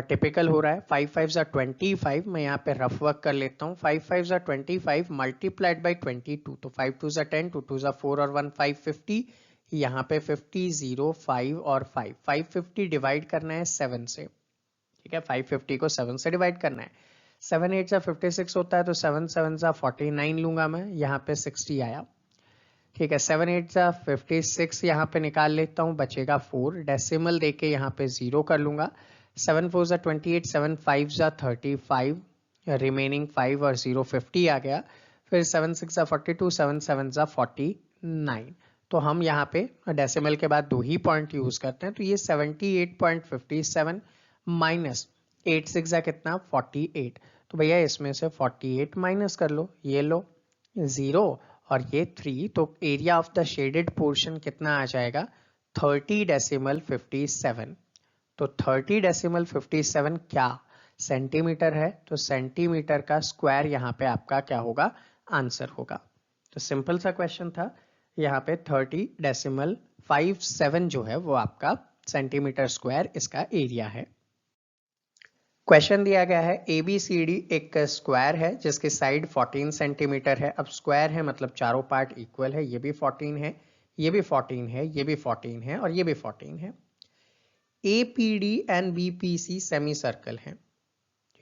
टिपिकल हो रहा है। 5 5 जा 25, मैं यहाँ पे रफ वर्क कर लेता हूँ। 5 5 जा 25 मल्टीप्लाइड बाई 22, तो 5 2 जा 10, 2 2 जा 4 और 1 5 50, यहाँ पे 50 0 5 और 5 550 डिवाइड करना है 7 से, ठीक है। 550 को 7 से डिवाइड करना है। 7 8 जा 56 होता है, तो 7 7 जा 49 लूंगा मैं, यहाँ पे 60 आया, ठीक है। 7 8 जा 56 यहाँ पे निकाल लेता हूँ, बचेगा 4, डेसिमल देके यहाँ पे 0 कर लूंगा। 7 4 जा 28, 7 5 जा 35, रिमेनिंग 5 और 0 50 आ गया। फिर 7 6 जा 42, 7 7 जा 49। तो हम यहाँ पे डेसिमल के बाद 2 ही पॉइंट यूज करते हैं, तो ये 78.57 माइनस 8 6 जा कितना? 48। तो भैया इसमें से 48 माइनस कर लो, ये लो 0 और ये 3, तो area of the shaded portion कितना आ जाएगा? 30.57। तो 30.57 क्या सेंटीमीटर है? तो सेंटीमीटर का स्क्वायर यहाँ पे आपका क्या होगा? आंसर होगा। तो सिंपल सा क्वेश्चन था। यहाँ पे 30.57 जो है वो आपका सेंटीमीटर स्क्वायर इसका एरिया है। क्वेश्चन दिया गया है ABCD एक स्क्वायर है जिसकी साइड 14 सेंटीमीटर है। अब स्क्वायर है मतलब चारों पार्ट इक्वल है, ये भी 14 है, ये भी 14 है, ये भी 14 है और ये भी 14 है। APD and BPC semi circle है,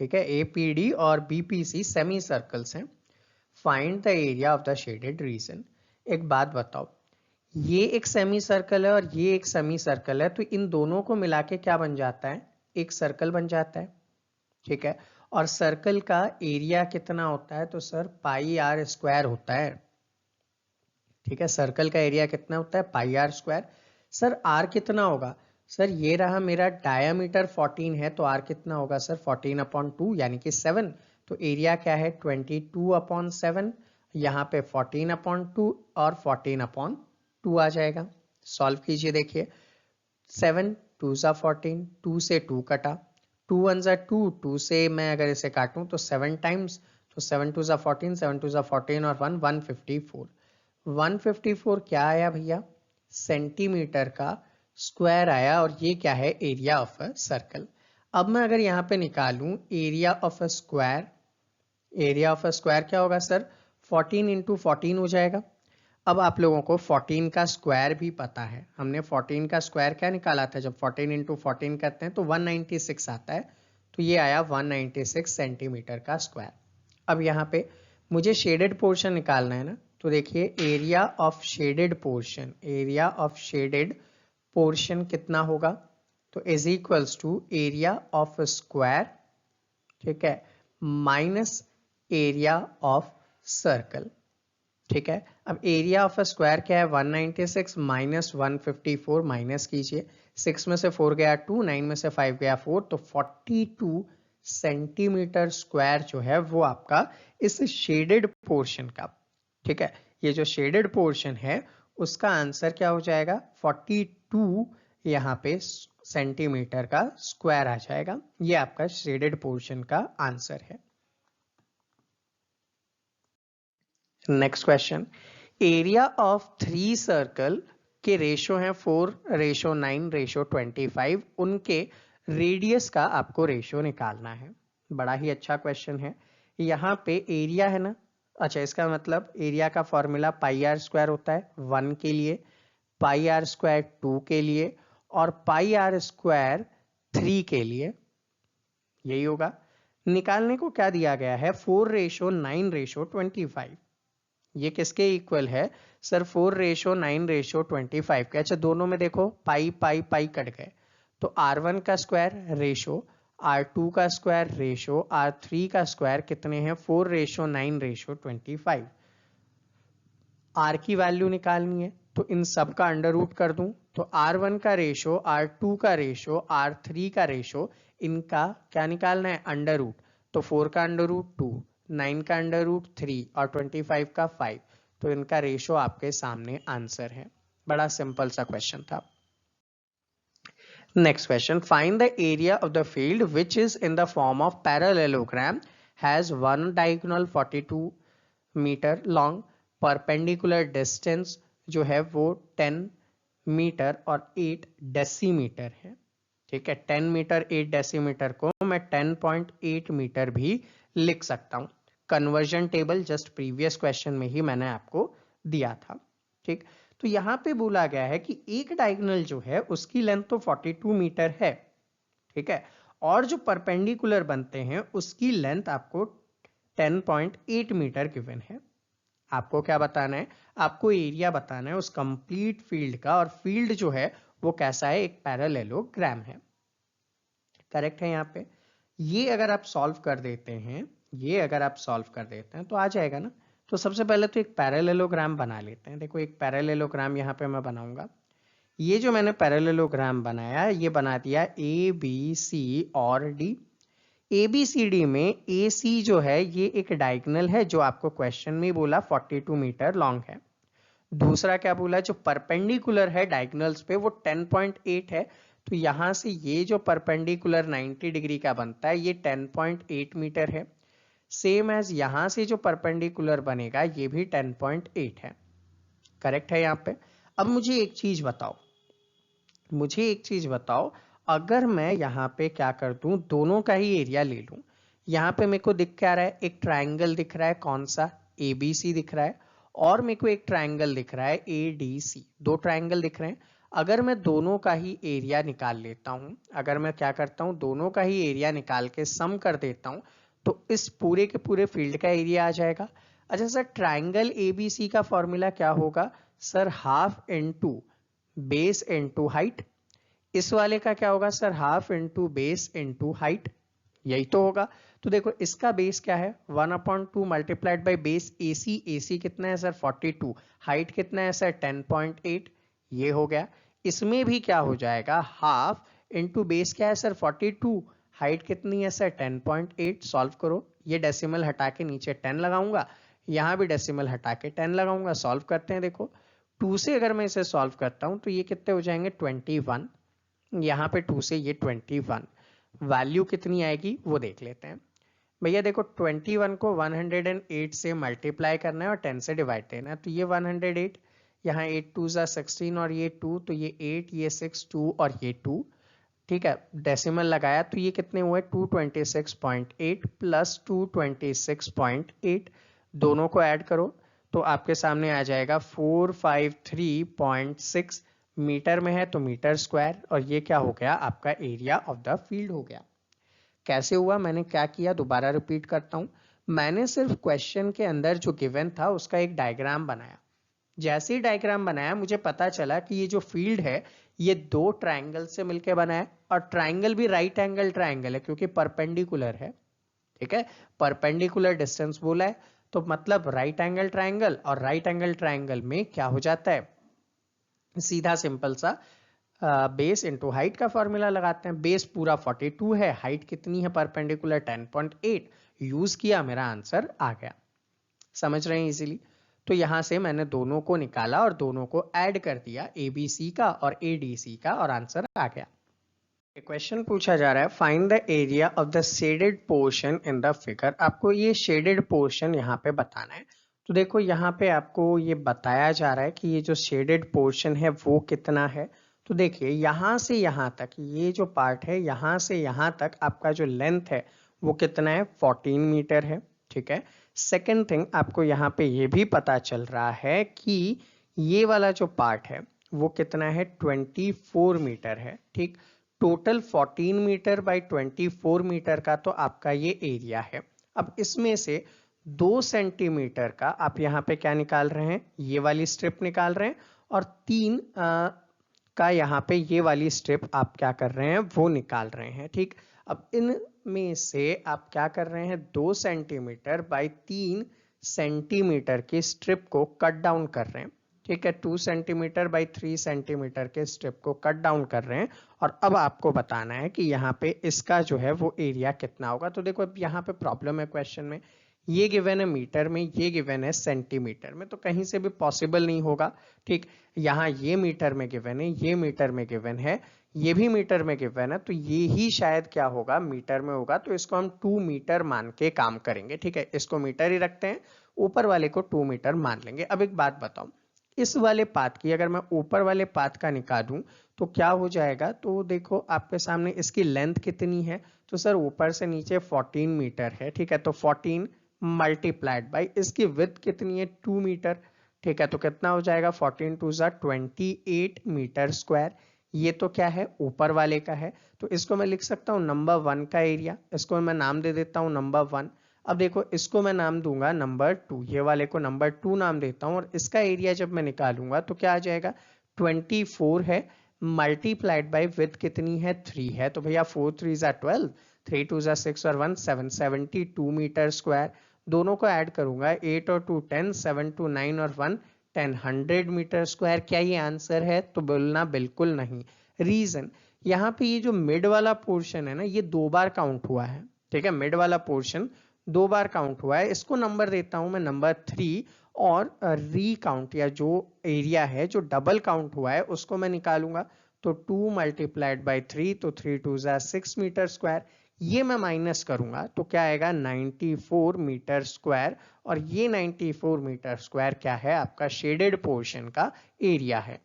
ठीक है। APD और BPC सेमी सर्कल्स हैं। Find the area of the shaded region. एक बात बताओ, ये एक सेमी सर्कल है और ये एक सेमी सर्कल है, तो इन दोनों को मिला के क्या बन जाता है? एक सर्कल बन जाता है, ठीक है। और सर्कल का एरिया कितना होता है? तो सर पाई आर स्क्वायर होता है, ठीक है। सर्कल का एरिया कितना होता है? पाई आर स्क्वायर। सर आर कितना होगा? सर ये रहा मेरा डायामीटर 14 है, तो आर कितना होगा सर? 14/2 यानी कि 7। तो एरिया क्या है? 22/7, यहाँ पे 14/2 और 14/2 आ जाएगा। सॉल्व कीजिए, देखिए 7 2 ज़ा 14, 2 से 2 कटा, 2 1 ज़ा 2, 2 से मैं अगर इसे काटूं तो 7 टाइम्स, तो 7 2 ज़ा 14, 7 2 ज़ा 14 और 1 154। 154 क्या आया भैया? सेंटीमीटर का स्क्वायर आया, और ये क्या है? Area of a circle. अब मैं अगर यहाँ पे निकालूं area of a square, area of a square क्या होगा सर? 14 इंटू 14 हो जाएगा। अब आप लोगों को 14 का स्क्वायर भी पता है, हमने 14 का स्क्वायर क्या निकाला था? जब 14 इंटू 14 करते हैं तो 196 आता है, तो ये आया 196 सेंटीमीटर का स्क्वायर। अब यहाँ पे मुझे शेडेड पोर्शन निकालना है ना, तो देखिए area of shaded portion, area of shaded portion कितना होगा? तो is equals to area of square, ठीक है, माइनस एरिया ऑफ सर्कल। ठीक है, अब एरिया ऑफ अ स्क्वायर क्या है? 196 माइनस 154, माइनस कीजिए, 6 में से 4 गया 2, 9 में से 5 गया 4, तो 42 सेंटीमीटर स्क्वायर जो है वो आपका इस शेडेड पोर्शन का, ठीक है, ये जो शेडेड पोर्शन है उसका आंसर क्या हो जाएगा? 42 यहाँ पे सेंटीमीटर का स्क्वायर आ जाएगा। ये आपका शेडेड पोर्शन का आंसर है। Next question, area of 3 circle के रेशो हैं 4:9:25, उनके रेडियस का आपको रेशो निकालना है। बड़ा ही अच्छा क्वेश्चन है। यहाँ पे एरिया है ना, अच्छा इसका मतलब एरिया का फॉर्मूला पाई आर स्क्वायर होता है 1 के लिए, पाई आर स्क्वायर 2 के लिए, और पाई आर स्क्वायर 3 के लिए, यही होगा। निकालने को क्या दिया गया है? 4:9:25। ये किसके इक्वल है सर? 4:9:25 के। अच्छा दोनों में देखो पाई पाई पाई कट गए, तो R1 का स्क्वायर रेशो, R2 का स्क्वायर रेशो, R3 का स्क्वायर कितने हैं? 4:9:25। R की वैल्यू निकालनी है तो इन सब का अंडर रूट कर दूं, तो R1 का रेशो, R2 का रेशो, R3 का रेशो, इनका क्या निकालना है? Under root. तो 4 का अंडर रूट 2, 9 का अंडर रूट 3 और 25 का 5, तो इनका रेशो आपके सामने आंसर है। बड़ा सिंपल सा क्वेश्चन था। Next question, find the area of the field which is in the form of parallelogram, has one diagonal 42 metre long, perpendicular distance जो है वो 10 मीटर और 8 डेसीमीटर है। ठीक है, 10 मीटर 8 डेसीमीटर को मैं 10.8 मीटर भी लिख सकता हूं। Conversion table just previous question में ही मैंने आपको दिया था। ठीक, तो यहां पे बोला गया है कि एक डायगोनल जो है उसकी लेंथ तो 42 मीटर है, ठीक है, और जो परपेंडिकुलर बनते हैं उसकी लेंथ आपको 10.8 मीटर गिवन है। आपको क्या बताना है? आपको एरिया बताना है उस कंप्लीट फील्ड का, और फील्ड जो है वो कैसा है? एक पैरेललोग्राम है। करेक्ट है यहाँ पे। ये अगर आप सॉल्व कर देते हैं, ये अगर आप सॉल्व कर देते हैं तो आ जाएगा ना। तो सबसे पहले तो एक पैरेललोग्राम बना लेते हैं। देखो एक पैरेललोग्राम यहाँ पे मैं बनाऊंगा। ये जो मैंने पैरेललोग्राम बनाया ये बना दिया ए बी सी और D. A B C D में ए सी जो है ये एक डायगोनल है जो आपको क्वेश्चन में बोला 42 मीटर लॉन्ग है। दूसरा क्या बोला? जो परपेंडिकुलर है डायगोनल्स पे वो 10.8 है, तो यहां से ये जो परपेंडिकुलर 90 डिग्री का बनता है ये 10.8 मीटर है। सेम एज यहां से जो परपेंडिकुलर बनेगा ये भी 10.8 है। करेक्ट है यहाँ पे। अब मुझे एक चीज बताओ, मुझे एक चीज बताओ, अगर मैं यहाँ पे क्या कर दूं, दोनों का ही एरिया ले लूं। यहाँ पे मेरे को दिख क्या रहा है? एक ट्राइंगल दिख रहा है, कौन सा? ABC दिख रहा है, और मेरे को एक ट्राइंगल दिख रहा है ADC। दो ट्राइंगल दिख रहे हैं। अगर मैं दोनों का ही एरिया निकाल लेता हूं, अगर मैं क्या करता हूं, दोनों का ही एरिया निकाल के सम कर देता हूं, तो इस पूरे के पूरे फील्ड का एरिया आ जाएगा। अच्छा सर, ट्राइंगल ABC का फॉर्मूला क्या होगा? Sir half into base into height. इस वाले का क्या होगा sir? Half into base into height, यही तो होगा। तो देखो इसका बेस क्या है? 1/2 multiplied by base AC। AC कितना है सर? 42। हाइट कितना है सर? 10.8। ये हो गया। इसमें भी क्या हो जाएगा? हाफ इंटू बेस क्या है सर? 42। हाइट कितनी है सर? 10.8। सॉल्व करो, ये डेसिमल हटा के नीचे 10 लगाऊंगा, यहां भी डेसिमल हटा के 10 लगाऊंगा। सॉल्व करते हैं, देखो 2 से अगर मैं इसे सॉल्व करता हूं तो ये कितने हो जाएंगे 21, यहाँ पे 2 से ये 21, वैल्यू कितनी आएगी वो देख लेते हैं। भैया देखो 21 को 108 से मल्टीप्लाई करना है और 10 से डिवाइड देना है, तो ये 108, यहाँ 8 2 जा 16 और ये 2, तो ये 8 ये 6 2 और ये 2, ठीक है, डेसिमल लगाया तो ये कितने हुए 226.8 प्लस 226.8, दोनों को ऐड करो तो आपके सामने आ जाएगा 453.6 मीटर में है तो मीटर स्क्वायर, और ये क्या हो गया आपका एरिया ऑफ द फील्ड हो गया। कैसे हुआ, मैंने क्या किया दोबारा रिपीट करता हूं, मैंने सिर्फ क्वेश्चन के अंदर जो गिवन था उसका एक डायग्राम बनाया। जैसे ही डायग्राम बनाया मुझे पता चला कि ये जो फील्ड है ये दो ट्रायंगल से मिलकर बना है, और ट्रायंगल भी राइट एंगल ट्रायंगल है क्योंकि परपेंडिकुलर है, ठीक है, परपेंडिकुलर डिस्टेंस बोला है, तो मतलब राइट एंगल ट्रायंगल, और राइट एंगल ट्रायंगल में क्या हो जाता है, सीधा सिंपल सा बेस इनटू हाइट का फॉर्मूला लगाते हैं। बेस पूरा 42 है, हाइट कितनी है परपेंडिकुलर 10.8, यूज किया, मेरा आंसर आ गया। समझ रहे हैं इजीली। तो यहां से मैंने दोनों को निकाला और दोनों को ऐड कर दिया, ABC का और ADC का, और आंसर आ गया। क्वेश्चन पूछा जा रहा है find the area of the shaded portion in the figure. आपको ये शेडेड पोर्शन यहाँ पे बताना है। तो देखो यहाँ पे आपको ये बताया जा रहा है कि ये जो शेडेड पोर्शन है वो कितना है। तो देखिए यहाँ से यहाँ तक ये जो पार्ट है, यहाँ से यहाँ तक आपका जो लेंथ है वो कितना है 14 मीटर है, ठीक है। सेकेंड थिंग, आपको यहाँ पे ये भी पता चल रहा है कि ये वाला जो पार्ट है वो कितना है 24 मीटर है, ठीक। टोटल 14 मीटर बाई 24 मीटर का तो आपका ये एरिया है। अब इसमें से 2 सेंटीमीटर का आप यहाँ पे क्या निकाल रहे हैं, ये वाली स्ट्रिप निकाल रहे हैं, और 3 का यहाँ पे ये वाली स्ट्रिप आप क्या कर रहे हैं वो निकाल रहे हैं, ठीक। अब इन में से आप क्या कर रहे हैं 2 सेंटीमीटर बाई 3 सेंटीमीटर की स्ट्रिप को कट डाउन कर रहे हैं, ठीक है। 2 सेंटीमीटर बाई 3 सेंटीमीटर के स्ट्रिप को कट डाउन कर रहे हैं, और अब आपको बताना है कि यहाँ पे इसका जो है वो एरिया कितना होगा। तो देखो अब यहाँ पे प्रॉब्लम है क्वेश्चन में, ये गिवन है मीटर में, ये गिवन है सेंटीमीटर में, तो कहीं से भी पॉसिबल नहीं होगा, ठीक। यहाँ ये मीटर में गिवन है, ये मीटर में गिवन है, ये भी मीटर में गिवन है, तो ये ही शायद क्या होगा मीटर में होगा, तो इसको हम 2 मीटर मान के काम करेंगे, ठीक है। इसको मीटर ही रखते हैं, ऊपर वाले को 2 मीटर मान लेंगे। अब एक बात बताओ, इस वाले पाथ की अगर मैं ऊपर वाले पाथ का निकालूं तो क्या हो जाएगा, तो देखो आपके सामने इसकी लेंथ कितनी है, तो सर ऊपर से नीचे 14 मीटर है, ठीक है। तो 14 मल्टीप्लाइड बाई इसकी विड्थ कितनी है 2 मीटर, ठीक है। तो कितना हो जाएगा 14 2 जा 28 मीटर स्क्वायर। ये तो क्या है ऊपर वाले का है, तो इसको मैं लिख सकता हूँ नंबर 1 का एरिया, इसको मैं नाम दे देता हूँ नंबर 1। अब देखो इसको मैं नाम दूंगा नंबर 2, ये वाले को नंबर 2 नाम देता हूँ, और इसका एरिया जब मैं निकालूंगा तो क्या आ जाएगा 24 है, मल्टीप्लाइड बाई विड्थ कितनी है 3 है, तो भैया 4 3 जा 12, 3 2 जा 6 और 1 7, 72 मीटर स्क्वायर। दोनों को ऐड करूंगा 8 और 2 10, 7 2 9 और 1 10, 100 मीटर स्क्वायर। क्या ये आंसर है, तो बोलना बिल्कुल नहीं। रीजन, यहाँ पे ये जो मिड वाला पोर्शन है ना ये 2 बार काउंट हुआ है, ठीक है। मिड वाला पोर्शन 2 बार काउंट हुआ है, इसको नंबर देता हूं मैं नंबर 3, और रीकाउंट या जो एरिया है जो डबल काउंट हुआ है उसको मैं निकालूंगा, तो 2 मल्टीप्लाइड बाई 3, तो 3 2 जा 6 मीटर स्क्वायर। ये मैं माइनस करूंगा तो क्या आएगा 94 मीटर स्क्वायर, और ये 94 मीटर स्क्वायर क्या है आपका शेडेड पोर्शन का एरिया है।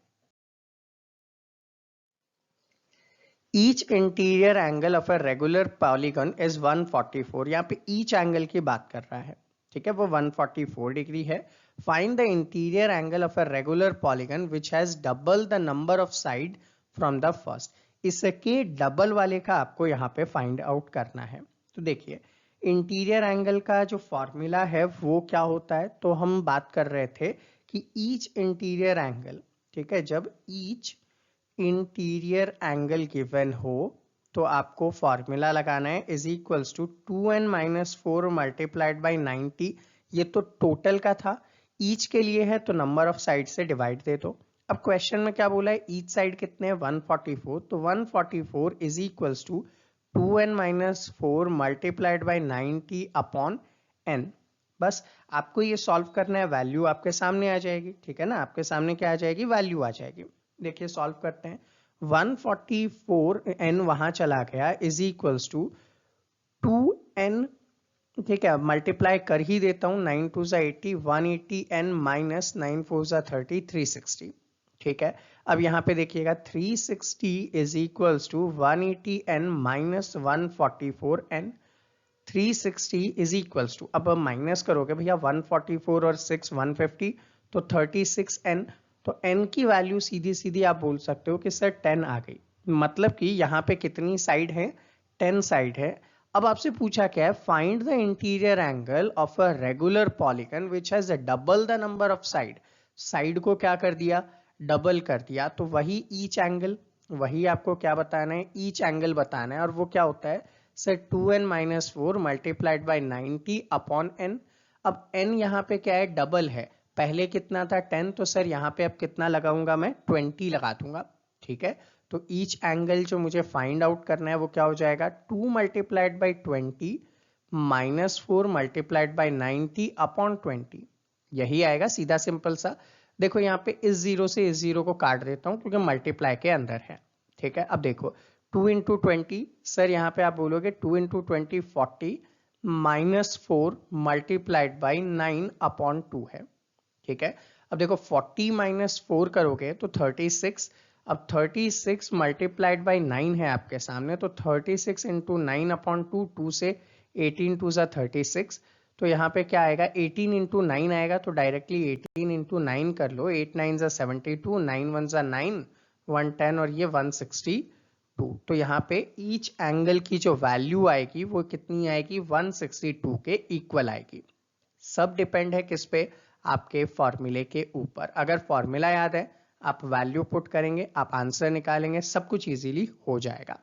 Each interior angle of a regular polygon is 144, यहाँ पे ईच एंगल की बात कर रहा है, ठीक है, वो 144 डिग्री है। Find the interior angle of a regular polygon which has double the number of side from the first. इसके डबल वाले का आपको यहाँ पे फाइंड आउट करना है। तो देखिए इंटीरियर एंगल का जो फॉर्मूला है वो क्या होता है, तो हम बात कर रहे थे कि ईच इंटीरियर एंगल, ठीक है, जब ईच इंटीरियर एंगल गिवन हो तो आपको फॉर्मूला लगाना है is equals to 2n-4 multiplied by 90। ये तो टोटल का था, ईच के लिए है तो नंबर ऑफ साइड से डिवाइड दे दो। अब क्वेश्चन में क्या बोला है ईच साइड कितने हैं 144, तो 144 is equals to 2n-4 multiplied by 90 upon n। बस आपको ये सॉल्व करना है, वैल्यू आपके सामने आ जाएगी, ठीक है ना, आपके सामने क्या आ जाएगी, वैल्यू आ जाएगी। देखिए सॉल्व करते हैं। 144n वहां चला गया इज इक्वल्स टू 2n, ठीक है, मल्टीप्लाई कर ही देता हूं, 9 2 80, 180n माइनस 9 4 30, 360, ठीक है। अब यहाँ पे देखिएगा 360 is equals to 180n minus 144n, 360 is equals to, अब माइनस करोगे भैया 144 और 6 150, तो 36n, तो n की वैल्यू सीधी सीधी आप बोल सकते हो कि सर 10 आ गई। मतलब कि यहाँ पे कितनी साइड है, 10 साइड है। अब आपसे पूछा क्या है, find the interior angle of a regular polygon which has double the number of side. Side को क्या कर दिया, डबल कर दिया, तो वही ईच एंगल, वही आपको क्या बताना है, ईच एंगल बताना है। और वो क्या होता है sir, 2n minus 4 multiplied by 90 upon n। अब n यहाँ पे क्या है, डबल है, पहले कितना था 10, तो सर यहाँ पे अब कितना लगाऊंगा मैं, 20 लगा दूंगा, ठीक है। तो ईच एंगल जो मुझे फाइंड आउट करना है वो क्या हो जाएगा, 2 multiplied by 20 minus 4 multiplied by 90 upon 20, यही आएगा, सीधा सिंपल सा। देखो यहाँ पे इस जीरो से इस जीरो को काट देता हूँ क्योंकि मल्टीप्लाई के अंदर है, ठीक है। अब देखो 2 इंटू 20, सर यहाँ पे आप बोलोगे 2 into 20 40 minus 4 multiplied by 9 upon 2 है, ठीक है। अब देखो 40 माइनस 4 करोगे तो 36, अब 36 मल्टीप्लाइड बाई 9 है आपके सामने, तो 36 इंटू 9 अपॉन 2, 2 से 18 टू ज़ा 36, तो यहाँ पे क्या आएगा, 18 इंटू 9 आएगा, तो डायरेक्टली 18 इंटू 9 कर लो, 8 9 ज़ा 72, 9 1 ज़ा 9, 110 और ये 162, तो यहाँ पे ईच एंगल की जो वैल्यू आएगी वो कितनी आएगी, 162 के इक्वल आएगी। सब डिपेंड है किस पे, आपके फॉर्मूले के ऊपर। अगर फॉर्मूला याद है, आप वैल्यू पुट करेंगे, आप आंसर निकालेंगे, सब कुछ इजीली हो जाएगा।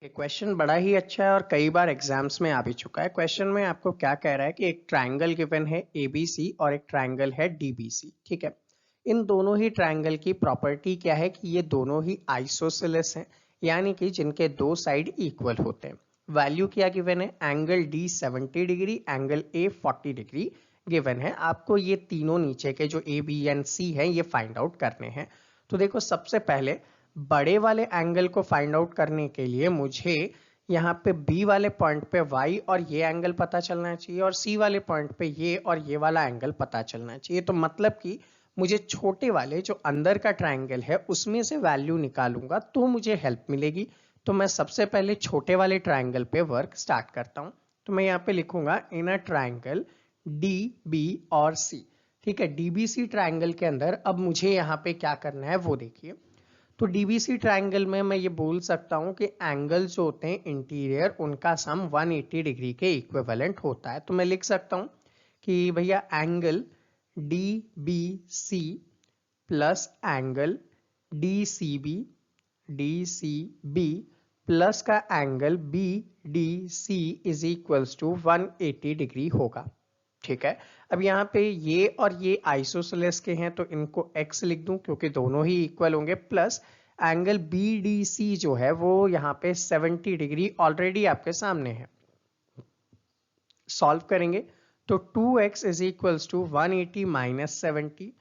ये क्वेश्चन बड़ा ही अच्छा है और कई बार एग्जाम्स में आ भी चुका है। क्वेश्चन में आपको क्या कह रहा है कि एक ट्राइंगल गिवन है ABC और एक ट्राइंगल है DBC, ठीक है। इन दोनों ही ट्राइंगल की प्रॉपर्टी क्या है कि ये दोनों ही आइसोसेलेस हैं, यानी कि जिनके दो साइड इक्वल होते हैं। वैल्यू क्या गिवन है, angle D 70 degree, angle A 40 degree given है। आपको ये तीनों नीचे के जो A B and C है ये फाइंड आउट करने हैं। तो देखो सबसे पहले बड़े वाले एंगल को फाइंड आउट करने के लिए मुझे यहाँ पे B वाले पॉइंट पे Y और ये एंगल पता चलना चाहिए, और C वाले पॉइंट पे ये और ये वाला एंगल पता चलना चाहिए। तो मतलब कि मुझे छोटे वाले जो अंदर का ट्रायंगल है उसमें से वैल्यू निकालूंगा तो मुझे हेल्प मिलेगी। तो मैं सबसे पहले छोटे वाले ट्रायंगल पे वर्क स्टार्ट करता हूँ। तो मैं यहाँ पे लिखूंगा इन अ ट्रायंगल DB और C, ठीक है। DBC ट्रायंगल के अंदर अब मुझे यहाँ पे क्या करना है वो देखिए। तो DBC ट्रायंगल में मैं ये बोल सकता हूँ कि एंगल जो होते हैं इंटीरियर उनका सम 180 डिग्री के इक्विवेलेंट होता है। तो मैं लिख सकता हूँ कि भैया angle DBC plus angle DCB plus का angle BDC is equals to 180 degree होगा, ठीक है। अब यहाँ पे ये और ये आइसोसेलेस के हैं तो इनको x लिख दूं क्योंकि दोनों ही इक्वल होंगे, प्लस एंगल BDC जो है वो यहाँ पे 70 डिग्री ऑलरेडी आपके सामने है। सॉल्व करेंगे तो 2x is equals to 180 minus 70,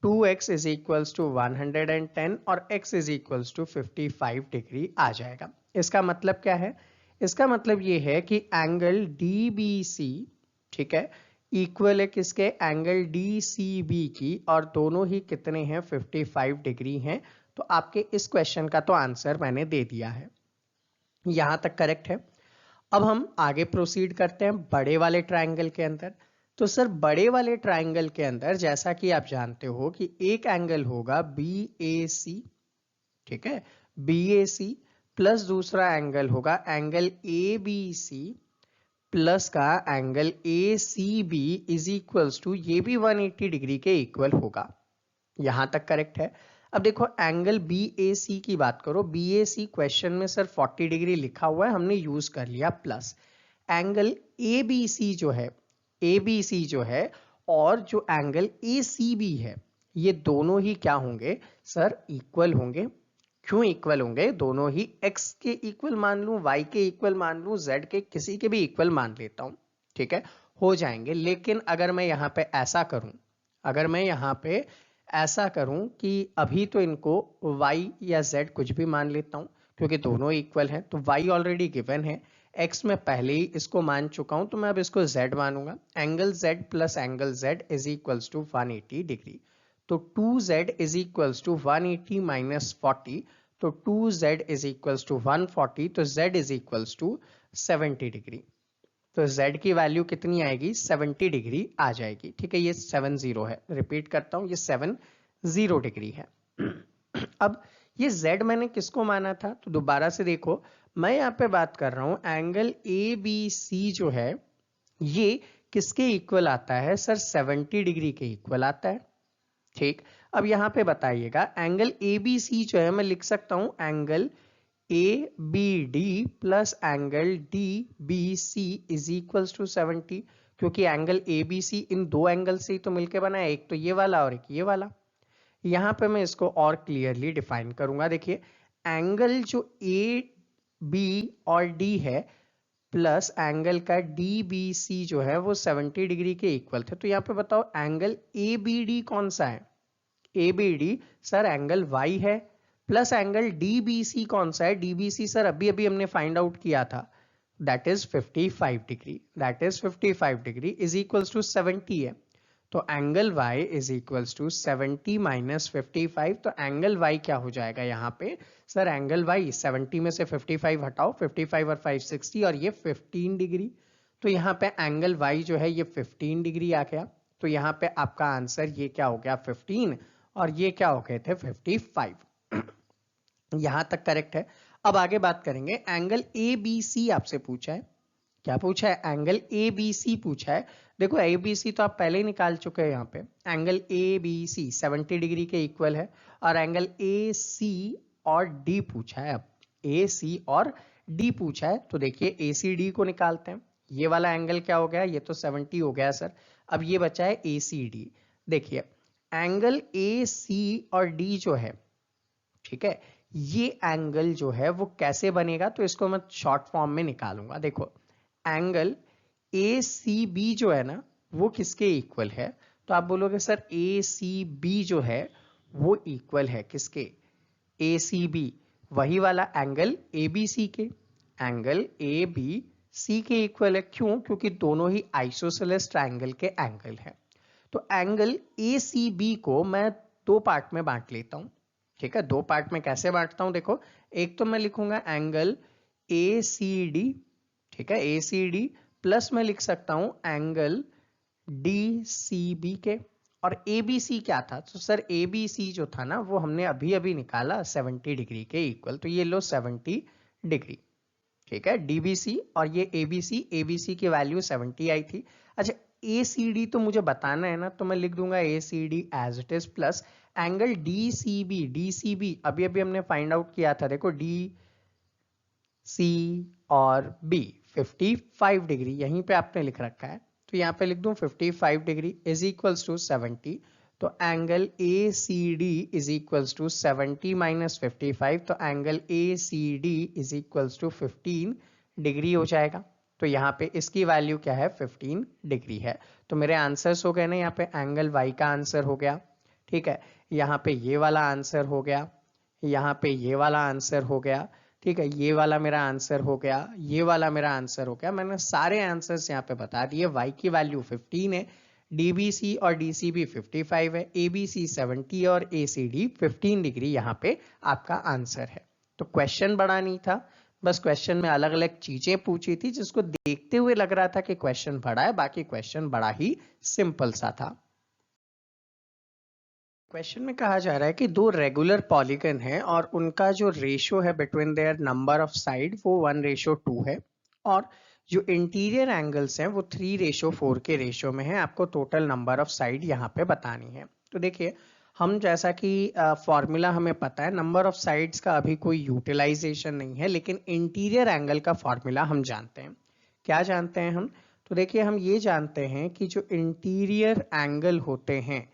2x is equals to 110 और x is equals to 55 degree आ जाएगा। इसका मतलब क्या है, इसका मतलब ये है कि एंगल DBC, ठीक है, इक्वल है किसके, एंगल DCB की, और दोनों ही कितने हैं, 55 डिग्री हैं। तो आपके इस क्वेश्चन का तो आंसर मैंने दे दिया है, यहां तक करेक्ट है। अब हम आगे प्रोसीड करते हैं बड़े वाले ट्रायंगल के अंदर। तो सर बड़े वाले ट्रायंगल के अंदर जैसा कि आप जानते हो कि एक एंगल होगा BAC, ठीक है, BAC प्लस दूसरा एंगल होगा एंगल ABC प्लस का angle ACB is equals to, ये भी 180 डिग्री के इक्वल होगा। यहां तक करेक्ट है। अब देखो एंगल BAC की बात करो, BAC क्वेश्चन में सर 40 डिग्री लिखा हुआ है, हमने यूज कर लिया प्लस। एंगल ABC जो है और जो एंगल ACB है ये दोनों ही क्या होंगे सर, इक्वल होंगे। क्यों इक्वल होंगे, दोनों ही x के इक्वल मान लूं, y के इक्वल मान लूं, z के किसी के भी इक्वल मान लेता हूं, ठीक है। हो जाएंगे। लेकिन अगर मैं यहाँ पे ऐसा करूं, अगर मैं यहाँ पे ऐसा करूं कि अभी तो इनको y या z कुछ भी मान लेता हूं क्योंकि दोनों इक्वल हैं, तो y ऑलरेडी गिवन है, x में पहले ही इसको मान चुका हूं, तो मैं अब इसको z मानूंगा। Angle z plus angle z is equals to 180 degree. तो 2z is equals to 180 minus 40, तो 2z इज इक्वल्स टू 140, तो z is equals to 70 degree. तो z की वैल्यू कितनी आएगी, 70 डिग्री आ जाएगी। ठीक है, ये 70 है, रिपीट करता हूं, ये 70 डिग्री है। अब ये z मैंने किसको माना था, तो दोबारा से देखो, मैं यहाँ पे बात कर रहा हूं एंगल ABC जो है ये किसके इक्वल आता है सर, 70 डिग्री के इक्वल आता है। ठीक, अब यहाँ पे बताइएगा एंगल ABC जो है मैं लिख सकता हूं angle ABD plus angle DBC is equals to 70, क्योंकि एंगल ABC इन दो एंगल से ही तो मिलके बना है, एक तो ये वाला और एक ये वाला। यहाँ पे मैं इसको और क्लियरली डिफाइन करूंगा। देखिए एंगल जो AB और D है प्लस एंगल का DBC जो है वो 70 डिग्री के इक्वल थे। तो यहाँ पे बताओ एंगल ABD कौन सा है, ABD सर एंगल Y है, प्लस एंगल DBC कौन सा है, DBC सर अभी अभी हमने फाइंड आउट किया था, that is 55 degree, that is 55 degree is equals to 70 है। तो angle y is equals to 70 minus 55, तो एंगल y क्या हो जाएगा यहाँ पे सर, एंगल y 70 में से 55 हटाओ, 55 और 5 60 और ये 15 डिग्री। तो यहाँ पे एंगल y जो है ये 15 डिग्री आ गया। तो यहाँ पे आपका आंसर ये क्या हो गया 15 और ये क्या हो गए थे 55। यहां तक करेक्ट है। अब आगे बात करेंगे एंगल ABC आपसे पूछा है, क्या पूछा है, एंगल ABC पूछा है। देखो ABC तो आप पहले ही निकाल चुके हैं, यहाँ पे एंगल ABC 70 डिग्री के इक्वल है और एंगल AC और D पूछा है। अब AC और D पूछा है, तो देखिए ACD को निकालते हैं। ये वाला एंगल क्या हो गया, ये तो 70 हो गया सर। अब ये बचा है ACD। देखिए एंगल AC और D जो है, ठीक है, ये एंगल जो है वो कैसे बनेगा, तो इसको मैं शॉर्ट फॉर्म में निकालूंगा। देखो एंगल ACB जो है ना वो किसके इक्वल है, तो आप बोलोगे सर ACB जो है वो इक्वल है किसके, ACB वही वाला एंगल ABC के, एंगल ABC के इक्वल है। क्यों, क्योंकि दोनों ही आइसोसेलेस ट्रायंगल के एंगल है। तो एंगल ACB को मैं दो पार्ट में बांट लेता हूं। ठीक है, दो पार्ट में कैसे बांटता हूं, देखो एक तो मैं लिखूंगा एंगल ACD, ठीक है ACD, प्लस मैं लिख सकता हूं एंगल DCB के, और ABC क्या था, तो सर ABC जो था ना वो हमने अभी अभी निकाला 70 डिग्री के इक्वल, तो ये लो 70 डिग्री। ठीक है, DBC और ये ABC की वैल्यू 70 आई थी। अच्छा ACD तो मुझे बताना है ना, तो मैं लिख दूंगा ACD as it is, plus angle DCB अभी अभी हमने फाइंड आउट किया था, देखो DC और B 55 डिग्री यहीं पे आपने लिख रखा है, तो यहाँ पे लिख दूं 55 डिग्री इज इक्वल्स टू 70। तो angle ACD is equals to 70 minus 55, तो angle ACD is equals to 15 degree हो जाएगा। तो यहाँ पे इसकी वैल्यू क्या है 15 डिग्री है। तो मेरे आंसर्स हो गए ना, यहाँ पे एंगल Y का आंसर हो गया, ठीक है, यहाँ पे ये वाला आंसर हो गया, यहाँ पे ये वाला आंसर हो गया, ठीक है, ये वाला मेरा आंसर हो गया, ये वाला मेरा आंसर हो गया। मैंने सारे आंसर्स यहाँ पे बता दिए। Y की वैल्यू 15 है, DBC और DCB 55 है, ABC 70 और ACD 15 डिग्री यहाँ पे आपका आंसर है। तो क्वेश्चन बड़ा नहीं था, बस क्वेश्चन में अलग अलग चीजें पूछी थी जिसको देखते हुए लग रहा था कि क्वेश्चन बड़ा है, बाकी क्वेश्चन बड़ा ही सिंपल सा था। क्वेश्चन में कहा जा रहा है कि दो रेगुलर पॉलीगन है और उनका जो रेशियो है between their number of side वो 1:2 है, और जो इंटीरियर एंगल्स हैं वो 3:4 के रेशियो में है। आपको टोटल नंबर ऑफ साइड यहाँ पे बतानी है। तो देखिए हम जैसा कि फॉर्मूला हमें पता है, नंबर ऑफ साइड्स का अभी कोई यूटिलाइजेशन नहीं है, लेकिन इंटीरियर एंगल का फॉर्मूला हम जानते हैं। क्या जानते हैं हम, तो देखिए हम ये जानते हैं कि जो इंटीरियर एंगल होते हैं,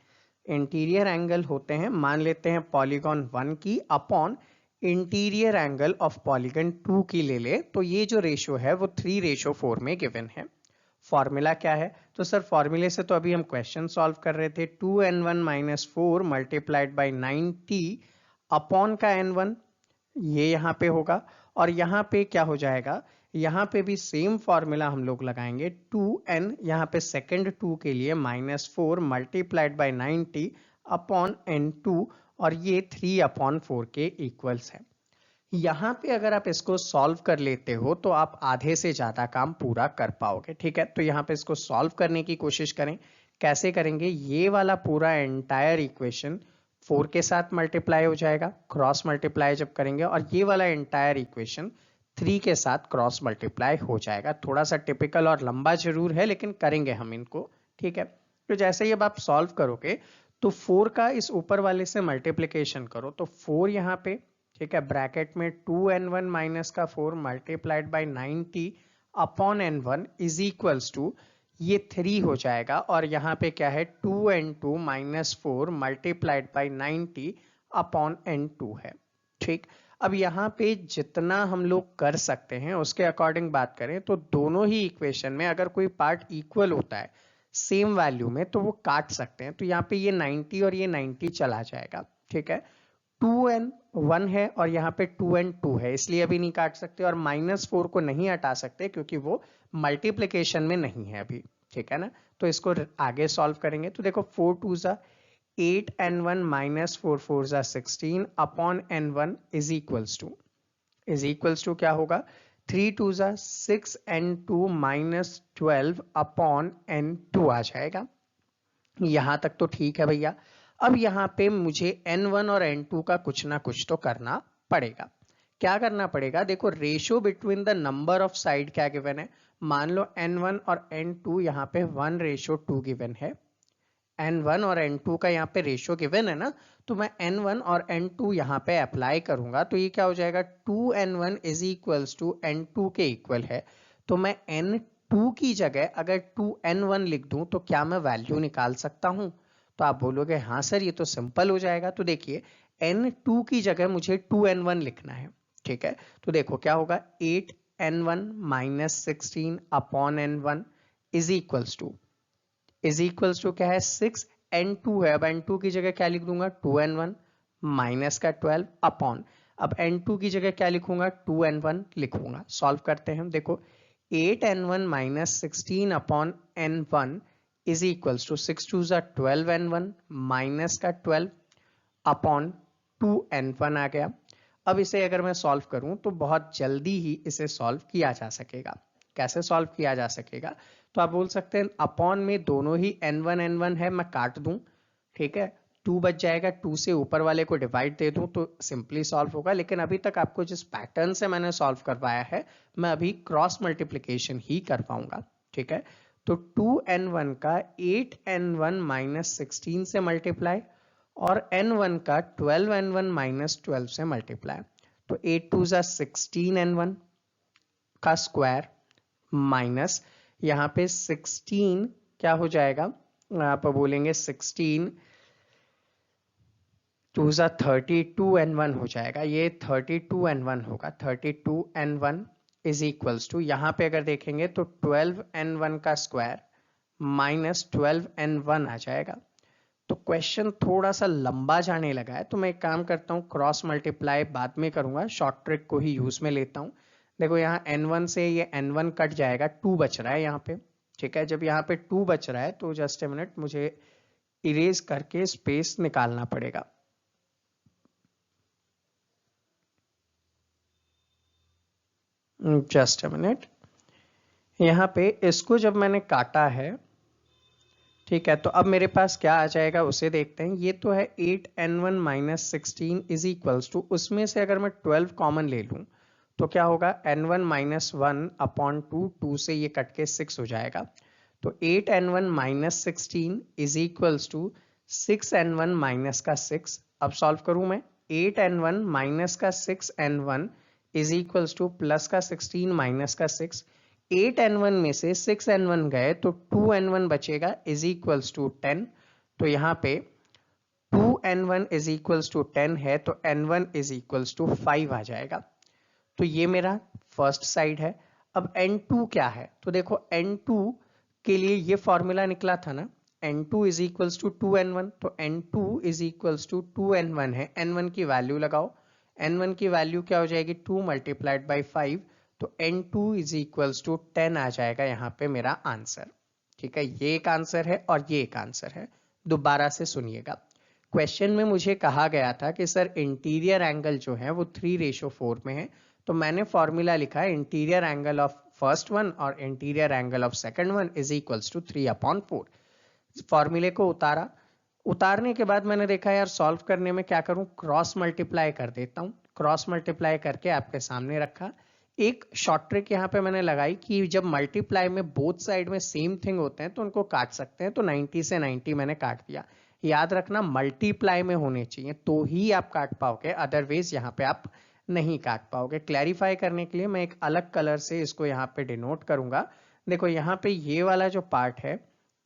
इंटीरियर एंगल होते हैं, मान लेते हैं पॉलीगॉन 1 की upon interior angle of polygon 2 की ले ले, तो ये जो रेशियो है वो 3:4 में गिवन है। फॉर्मूला क्या है? तो सर फॉर्मूले से तो अभी हम क्वेश्चन सॉल्व कर रहे थे, 2n1 minus 4 multiplied by 90 upon का n1, ये यहाँ पे होगा, और यहाँ पे क्या हो जाएगा, यहाँ पे भी सेम फॉर्मूला हम लोग लगाएंगे, 2n यहाँ पे सेकेंड 2 के लिए minus 4 multiplied by 90 upon n2, और ये 3 अपॉन 4 के इक्वल्स है। यहाँ पे अगर आप इसको सॉल्व कर लेते हो तो आप आधे से ज्यादा काम पूरा कर पाओगे, ठीक है। तो यहाँ पे इसको सॉल्व करने की कोशिश करें। कैसे करेंगे? ये वाला पूरा एंटायर इक्वेशन 4 के साथ मल्टीप्लाई हो जाएगा, क्रॉस मल्टीप्लाई जब करेंगे, और ये वाला एंटायर इक्वेशन 3 के साथ क्रॉस मल्टीप्लाई हो जाएगा। थोड़ा सा टिपिकल और लंबा जरूर है, लेकिन करेंगे हम इनको, ठीक है। तो जैसे ही अब आप सॉल्व करोगे तो 4 का इस ऊपर वाले से मल्टीप्लीकेशन करो, तो 4 यहाँ पे, ठीक है, ब्रैकेट में 2n1 माइनस का 4 multiplied by 90 upon n1 is equals to ये 3 हो जाएगा, और यहाँ पे क्या है, 2n2 minus 4 multiplied by 90 upon n2 है, ठीक। अब यहाँ पे जितना हम लोग कर सकते हैं उसके अकॉर्डिंग बात करें तो दोनों ही इक्वेशन में अगर कोई पार्ट इक्वल होता है सेम वैल्यू में तो वो काट सकते हैं। तो यहाँ पे ये 90 और ये 90 चला जाएगा, ठीक है। 2n 1 है और यहाँ पे 2n 2 है, इसलिए अभी नहीं काट सकते, और माइनस 4 को नहीं हटा सकते क्योंकि वो मल्टीप्लीकेशन में नहीं है अभी, ठीक है ना। तो इसको आगे सॉल्व करेंगे, तो देखो 4 2 जा 8n1 माइनस 4 4 जा 16 upon n1 is equals to क्या होगा, 3 2 जा 6n2 माइनस 12 अपॉन n2 आ जाएगा। यहां तक तो ठीक है भैया। अब यहाँ पे मुझे n1 और n2 का कुछ ना कुछ तो करना पड़ेगा। क्या करना पड़ेगा? देखो ratio between the number of side क्या गिवन है, मान लो n1 और n2 यहाँ पे 1:2 गिवन है, n1 और n2 का यहाँ पे रेशियो गिवन है ना, तो मैं n1 और n2 यहाँ पे अप्लाई करूंगा तो ये क्या हो जाएगा, 2n1 is equals to n2 के इक्वल है। तो मैं n2 की जगह अगर 2n1 लिख दूं तो क्या मैं वैल्यू निकाल सकता हूं? तो आप बोलोगे हाँ सर ये तो सिंपल हो जाएगा। तो देखिए n2 की जगह मुझे 2n1 लिखना है, ठीक है। तो देखो क्या होगा, 8n1 minus 16 upon n1 is equals to क्या है, 6n2 है। अब n2 की जगह क्या लिख दूंगा, 2n1 माइनस का 12 अपॉन, अब n2 की जगह क्या लिखूंगा, 2n1 लिखूंगा। सॉल्व करते हैं, देखो 8n1 minus 16 upon n1 is equals to 6 2 जा 12n1 माइनस का 12 अपॉन 2n1 आ गया। अब इसे अगर मैं सॉल्व करूं तो बहुत जल्दी ही इसे सॉल्व किया जा सकेगा। कैसे सॉल्व किया जा सकेगा? तो आप बोल सकते हैं अपॉन में दोनों ही n1 है, मैं काट दूं, ठीक है, 2 बच जाएगा, 2 से ऊपर वाले को डिवाइड दे दूं तो सिंपली सॉल्व होगा। लेकिन अभी तक आपको जिस पैटर्न से मैंने सॉल्व करवाया है मैं अभी क्रॉस मल्टीप्लीकेशन ही कर पाऊंगा, ठीक है। तो 2n1 का 8n1 माइनस 16 से मल्टीप्लाई और n1 का 12n1 माइनस 12 से मल्टीप्लाई, तो 8 2 जा 16n1 का स्क्वायर माइनस यहाँ पे 16 क्या हो जाएगा, आप बोलेंगे 16 2 जा 32n1 हो जाएगा, ये 32n1 होगा, 32n1 इज इक्वल्स टू, यहाँ पे अगर देखेंगे तो 12n1 का स्क्वायर माइनस 12n1 आ जाएगा। तो क्वेश्चन थोड़ा सा लंबा जाने लगा है, तो मैं एक काम करता हूँ, क्रॉस मल्टीप्लाई बाद में करूंगा, शॉर्ट ट्रिक को ही यूज में लेता हूँ। देखो यहाँ n1 से ये n1 कट जाएगा, 2 बच रहा है यहाँ पे, ठीक है। जब यहाँ पे 2 बच रहा है तो जस्ट ए मिनट, मुझे इरेज करके स्पेस निकालना पड़ेगा। जस्ट ए मिनट, यहाँ पे इसको जब मैंने काटा है, ठीक है, तो अब मेरे पास क्या आ जाएगा उसे देखते हैं। ये तो है 8n1 minus 16 is equals to, उसमें से अगर मैं 12 कॉमन ले लूं तो क्या होगा, n1 माइनस 1 अपॉन 2, 2 से ये कट के 6 हो जाएगा। तो 8n1 minus 16 is equals to 6n1 minus का 6। अब सॉल्व करूं मैं, 8n1 माइनस का 6n1 is equals two plus का 16 माइनस का 6। 8n1 में से 6n1 गए तो 2n1 बचेगा इज इक्वल्स टू 10। तो यहाँ पे 2n1 इज इक्वल्स टू 10 है तो n1 इज इक्वल्स टू 5 आ जाएगा। तो ये मेरा फर्स्ट साइड है। अब n2 क्या है, तो देखो n2 के लिए ये फॉर्मूला निकला था ना, n2 is equals to 2n1, तो n2 is equals to 2n1 है, n1 की वैल्यू लगाओ, n1 की वैल्यू क्या हो जाएगी 2 मल्टीप्लाइड बाई 5, तो n2 इज इक्वल्स टू 10 आ जाएगा यहाँ पे मेरा आंसर। ठीक है, ये एक आंसर है और ये एक आंसर है। दोबारा से सुनिएगा, क्वेश्चन में मुझे कहा गया था कि सर इंटीरियर एंगल जो है वो 3:4 में है, तो मैंने फॉर्मूला लिखा है interior angle of first one और interior angle of second one is equals to 3/4। फॉर्मूले को उतारा, उतारने के बाद मैंने देखा यार सॉल्व करने में क्या करूं, क्रॉस मल्टीप्लाई कर देता हूं, क्रॉस मल्टीप्लाई करके आपके सामने रखा। एक शॉर्ट ट्रिक यहाँ पे मैंने लगाई कि जब मल्टीप्लाई में बोथ साइड में सेम थिंग होते हैं तो उनको काट सकते हैं, तो 90 से 90 मैंने काट दिया। याद रखना मल्टीप्लाई में होने चाहिए तो ही आप काट पाओगे, अदरवाइज यहाँ पे आप नहीं काट पाओगे। क्लैरिफाई करने के लिए मैं एक अलग कलर से इसको यहाँ पे डिनोट करूंगा। देखो यहाँ पे ये वाला जो पार्ट है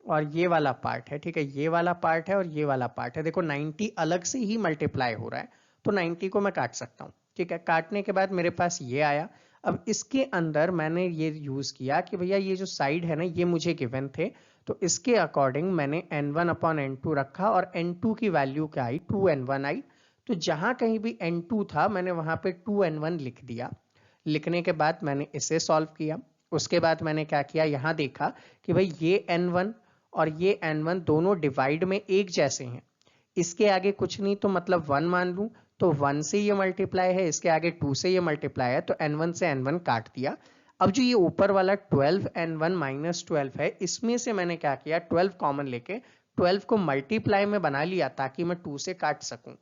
और ये वाला पार्ट है, ठीक है, ये वाला पार्ट है और ये वाला पार्ट है, देखो 90 अलग से ही मल्टीप्लाई हो रहा है, तो 90 को मैं काट सकता हूँ। ठीक है, काटने के बाद मेरे पास ये आया। अब इसके अंदर मैंने ये यूज किया कि भैया ये जो साइड है ना ये मुझे गिवन थे, तो इसके अकॉर्डिंग मैंने n1/n2 रखा और n2 की वैल्यू क्या आई 2n1 आई, तो जहां कहीं भी n2 था मैंने वहां पे 2n1 लिख दिया। लिखने के बाद मैंने इसे सॉल्व किया, उसके बाद मैंने क्या किया, यहाँ देखा कि भाई ये n1 और ये n1 दोनों डिवाइड में एक जैसे हैं, इसके आगे कुछ नहीं तो मतलब 1 मान लूं, तो 1 से ये मल्टीप्लाई है, इसके आगे 2 से ये मल्टीप्लाई है, तो n1 से n1 काट दिया। अब जो ये ऊपर वाला 12n1 माइनस 12 है, इसमें से मैंने क्या किया 12 कॉमन लेके 12 को मल्टीप्लाई में बना लिया ताकि मैं 2 से काट सकूं।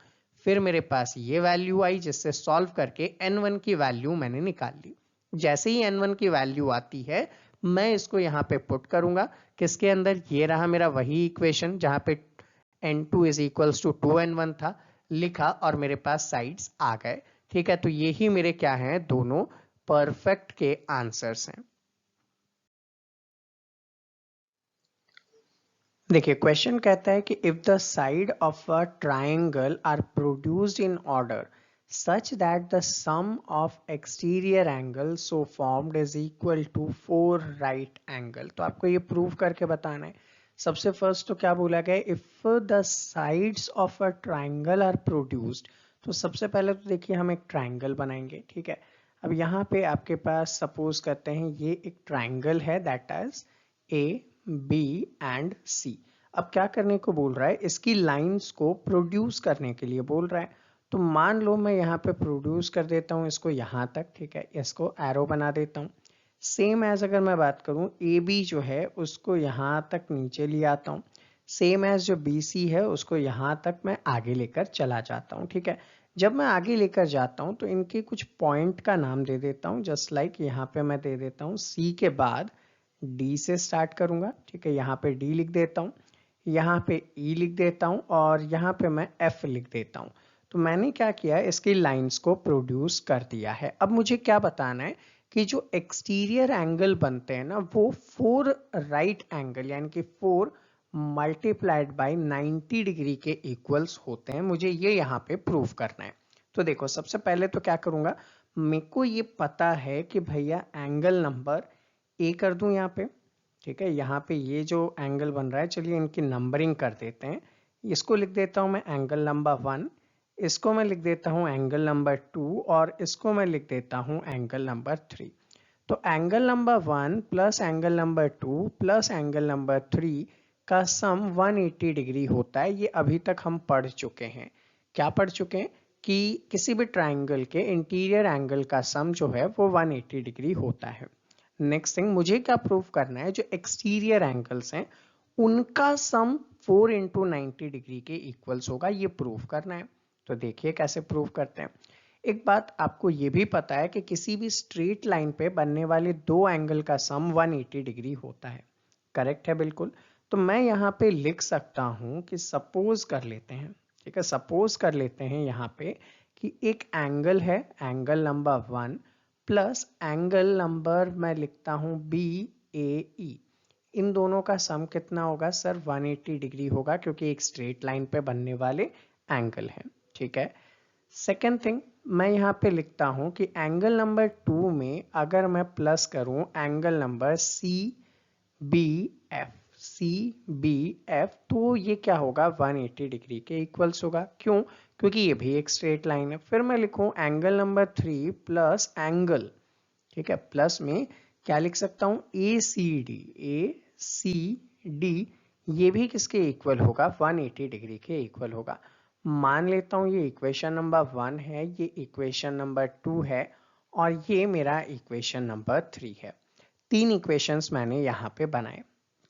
फिर मेरे पास ये वैल्यू आई जिससे सॉल्व करके n1 की वैल्यू मैंने निकाल ली। जैसे ही n1 की वैल्यू आती है मैं इसको यहाँ पे पुट करूंगा किसके अंदर, ये रहा मेरा वही इक्वेशन जहां पे n2 is equals to 2n1 था, लिखा और मेरे पास साइड्स आ गए। ठीक है, तो ये ही मेरे क्या हैं, दोनों परफेक्ट के आंसर्स हैं। देखिए क्वेश्चन कहता है कि if the side of a triangle are produced in order such that the sum of exterior angle so formed is equal to 4 right angle, तो आपको ये प्रूव करके बताना है। सबसे फर्स्ट तो क्या बोला गया, if the sides of a triangle are produced, तो सबसे पहले तो देखिए हम एक ट्राइंगल बनाएंगे। ठीक है, अब यहाँ पे आपके पास सपोज करते हैं ये एक ट्राइंगल है that is A B and C. अब क्या करने को बोल रहा है, इसकी लाइंस को प्रोड्यूस करने के लिए बोल रहा है, तो मान लो मैं यहाँ पे प्रोड्यूस कर देता हूँ इसको यहाँ तक। ठीक है, इसको एरो बना देता हूँ। सेम एज अगर मैं बात करूँ ए बी जो है उसको यहाँ तक नीचे ले आता हूँ, सेम एज जो बी सी है उसको यहाँ तक मैं आगे लेकर चला जाता हूँ। ठीक है, जब मैं आगे लेकर जाता हूँ तो इनके कुछ पॉइंट का नाम दे देता हूँ, जस्ट लाइक यहाँ पे मैं दे देता हूँ सी के बाद डी से स्टार्ट करूंगा। ठीक है, यहाँ पे डी लिख देता हूँ, यहाँ पे ई लिख देता हूँ और यहाँ पे मैं एफ लिख देता हूँ। तो मैंने क्या किया, इसकी लाइंस को प्रोड्यूस कर दिया है। अब मुझे क्या बताना है कि जो एक्सटीरियर एंगल बनते हैं ना वो 4 राइट एंगल यानी कि 4 मल्टीप्लाइड बाय 90 डिग्री के इक्वल्स होते हैं, मुझे ये यहाँ पे प्रूव करना है। तो देखो सबसे पहले तो क्या करूंगा, मेरे को ये पता है कि भैया एंगल नंबर ए कर दूं यहाँ पे। ठीक है, यहाँ पे ये जो एंगल बन रहा है, चलिए इनकी नंबरिंग कर देते हैं। इसको लिख देता हूँ मैं एंगल नंबर 1, इसको मैं लिख देता हूँ एंगल नंबर 2 और इसको मैं लिख देता हूँ एंगल नंबर 3। तो angle number 1 plus angle number 2 plus angle number 3 का सम 180 डिग्री होता है। ये अभी तक हम पढ़ चुके हैं। क्या पढ़ चुके हैं कि किसी भी ट्राइंगल के इंटीरियर एंगल का सम जो है वो 180 डिग्री होता है। नेक्स्ट थिंग मुझे क्या प्रूव करना है, जो एक्सटीरियर एंगल्स हैं उनका सम 4 इंटू 90 डिग्री के इक्वल्स होगा, ये प्रूव करना है। तो देखिए कैसे प्रूव करते हैं। एक बात आपको ये भी पता है कि किसी भी स्ट्रेट लाइन पे बनने वाले दो एंगल का सम 180 डिग्री होता है। करेक्ट है बिल्कुल। तो मैं यहाँ पे लिख सकता हूँ कि सपोज कर लेते हैं, ठीक है, सपोज कर लेते हैं यहाँ पे कि एक एंगल है angle number 1 plus angle number मैं लिखता हूँ बी ए ई। इन दोनों का सम कितना होगा सर, 180 डिग्री होगा क्योंकि एक स्ट्रेट लाइन पे बनने वाले एंगल हैं। ठीक है, सेकेंड थिंग मैं यहाँ पे लिखता हूँ कि एंगल नंबर 2 में अगर मैं प्लस करूँ angle number C B F, C B F, तो ये क्या होगा 180 डिग्री के इक्वल्स होगा। क्यों? क्योंकि ये भी एक स्ट्रेट लाइन है। फिर मैं लिखूं एंगल नंबर 3 प्लस एंगल, ठीक है, प्लस में क्या लिख सकता हूं ए सी डी, ए सी डी, ये भी किसके इक्वल होगा 180 डिग्री के इक्वल होगा। मान लेता हूं ये इक्वेशन नंबर 1 है, ये इक्वेशन नंबर 2 है और ये मेरा इक्वेशन नंबर 3 है। तीन इक्वेशंस मैंने यहाँ पे बनाए,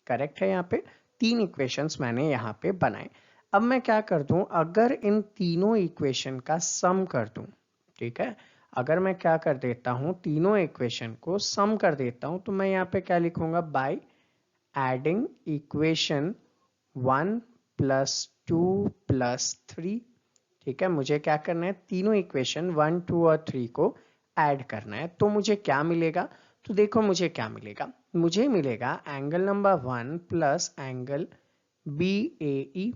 करेक्ट है, यहाँ पे तीन इक्वेशंस मैंने यहाँ पे बनाए। अब मैं क्या कर दूं, अगर इन तीनों इक्वेशन का सम कर दूं, ठीक है, अगर मैं क्या कर देता हूं तीनों इक्वेशन को सम कर देता हूं, तो मैं यहाँ पे क्या लिखूंगा, by adding equation 1 plus 2 plus 3, ठीक है, मुझे क्या करना है, तीनों इक्वेशन 1 2 और 3 को ऐड करना है। तो मुझे क्या मिलेगा, तो देखो मुझे क्या मिलेगा, मुझे मिलेगा angle number 1 plus angle B A E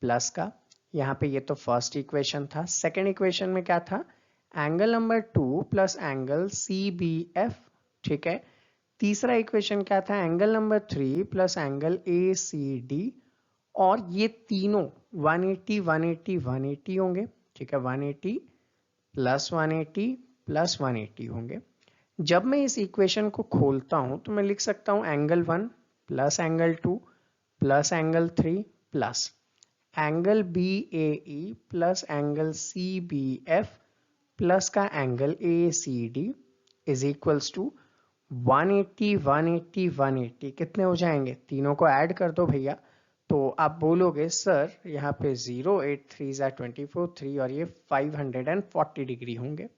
plus का, यहाँ पे ये तो फर्स्ट इक्वेशन था। सेकेंड इक्वेशन में क्या था, angle number 2 plus angle C B F, ठीक है। तीसरा इक्वेशन क्या था, angle number 3 plus angle A C D, और ये तीनों 180 180 180 होंगे, ठीक है, 180 प्लस 180 प्लस 180 होंगे। जब मैं इस इक्वेशन को खोलता हूं तो मैं लिख सकता हूं angle 1 plus angle 2 plus angle 3 plus angle B A E plus angle C B F plus का angle A C D is equals to 180 180 180, कितने हो जाएंगे, तीनों को ऐड कर दो भैया। तो आप बोलोगे सर यहाँ पे 0 8 3 जा 24 3 और ये 540 डिग्री होंगे,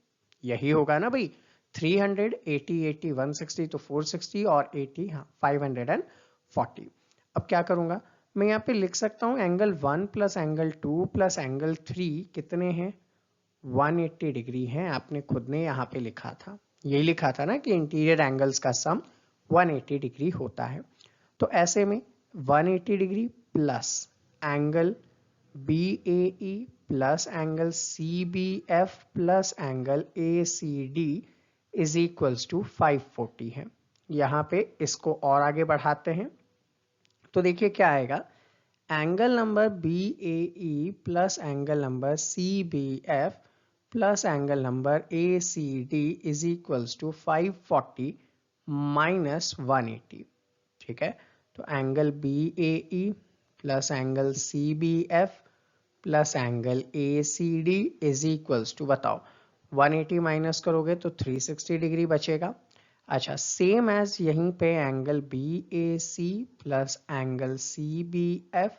यही होगा ना भाई, 300 80 80 160 तो 460 और 80, हाँ 540। अब क्या करूंगा, मैं यहाँ पे लिख सकता हूँ angle 1 plus angle 2 plus angle 3 कितने हैं, 180 डिग्री है। आपने खुद ने यहाँ पे लिखा था, यही लिखा था ना कि इंटीरियर एंगल्स का सम 180 डिग्री होता है। तो ऐसे में 180 degree plus angle B A E plus angle C B F plus angle A C D is equals to 540 है। यहाँ पे इसको और आगे बढ़ाते हैं तो देखिए क्या आएगा, angle number B A E plus angle number C B F plus angle number A C D is equals to 540 minus 180, ठीक है। तो angle B A E plus angle C B F plus angle A C D is equals to, बताओ 180 minus करोगे तो 360 degree बचेगा। अच्छा, same as यहीं पे angle B A C plus angle C B F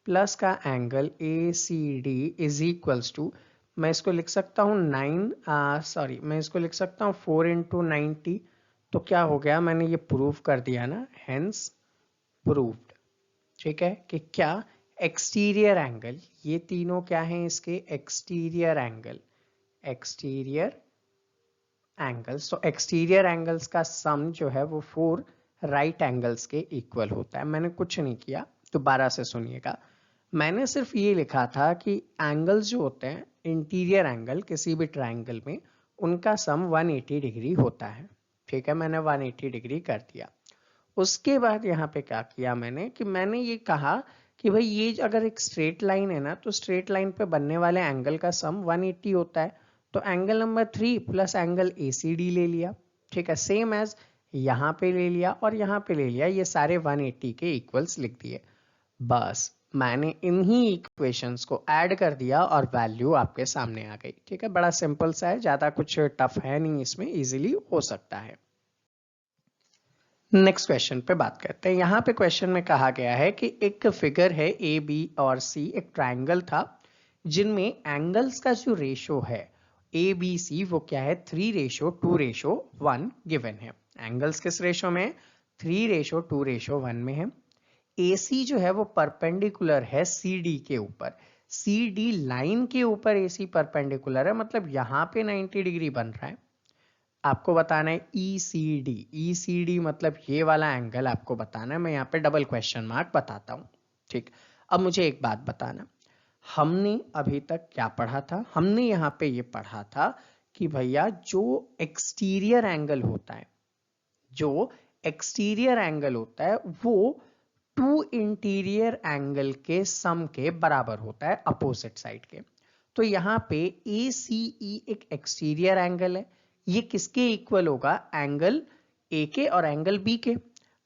plus का angle A C D is equals to, मैं इसको लिख सकता हूँ 4 इंटू 90, तो क्या हो गया, मैंने ये प्रूव कर दिया ना, हेंस प्रूव्ड, ठीक है, कि क्या एक्सटीरियर एंगल, ये तीनों क्या हैं इसके एक्सटीरियर एंगल, एक्सटीरियर एंगल्स। तो एक्सटीरियर एंगल्स का सम जो है वो 4 राइट एंगल्स के इक्वल होता है। मैंने कुछ नहीं किया, दोबारा से सुनिएगा, मैंने सिर्फ ये लिखा था कि एंगल्स जो होते हैं इंटीरियर एंगल किसी भी ट्रायंगल में, उनका सम 180 डिग्री होता है, ठीक है, मैंने 180 डिग्री कर दिया। उसके बाद यहाँ पे क्या किया मैंने, कि मैंने ये कहा कि भाई ये अगर एक स्ट्रेट लाइन है ना, तो स्ट्रेट लाइन पे बनने वाले एंगल का सम 180 होता है। तो angle number 3 plus angle ACD ले लिया, ठीक है, सेम एज यहाँ पे ले लिया और यहाँ पे ले लिया, ये सारे 180 के इक्वल्स लिख दिए। बस मैंने इन्हीं इक्वेशंस को ऐड कर दिया और वैल्यू आपके सामने आ गई, ठीक है, बड़ा सिंपल सा है, ज्यादा कुछ टफ है नहीं, इसमें इजीली हो सकता है। नेक्स्ट क्वेश्चन पे बात करते हैं। यहाँ पे क्वेश्चन में कहा गया है कि एक फिगर है ए बी और सी, एक ट्राइंगल था जिनमें एंगल्स का जो रेशो है ए बी सी वो क्या है 3:2:1 गिवन है। एंगल्स किस रेशो में, 3:2:1 में है। ए सी जो है वो परपेंडिकुलर है सी डी के ऊपर, सी डी लाइन के ऊपर ए सी परपेंडिकुलर है, मतलब यहाँ पे 90 डिग्री बन रहा है। आपको बताना है ECD, ECD मतलब ये वाला एंगल आपको बताना है। मैं यहाँ पे डबल क्वेश्चन मार्क बताता हूँ, ठीक। अब मुझे एक बात बताना, हमने अभी तक क्या पढ़ा था, हमने यहाँ पे ये पढ़ा था कि भैया जो एक्सटीरियर एंगल होता है, जो एक्सटीरियर एंगल होता है वो टू इंटीरियर एंगल के सम के बराबर होता है अपोजिट साइड के। तो यहाँ पे ACE एक एक्सटीरियर एंगल है, ये किसके इक्वल होगा, एंगल ए के और एंगल बी के।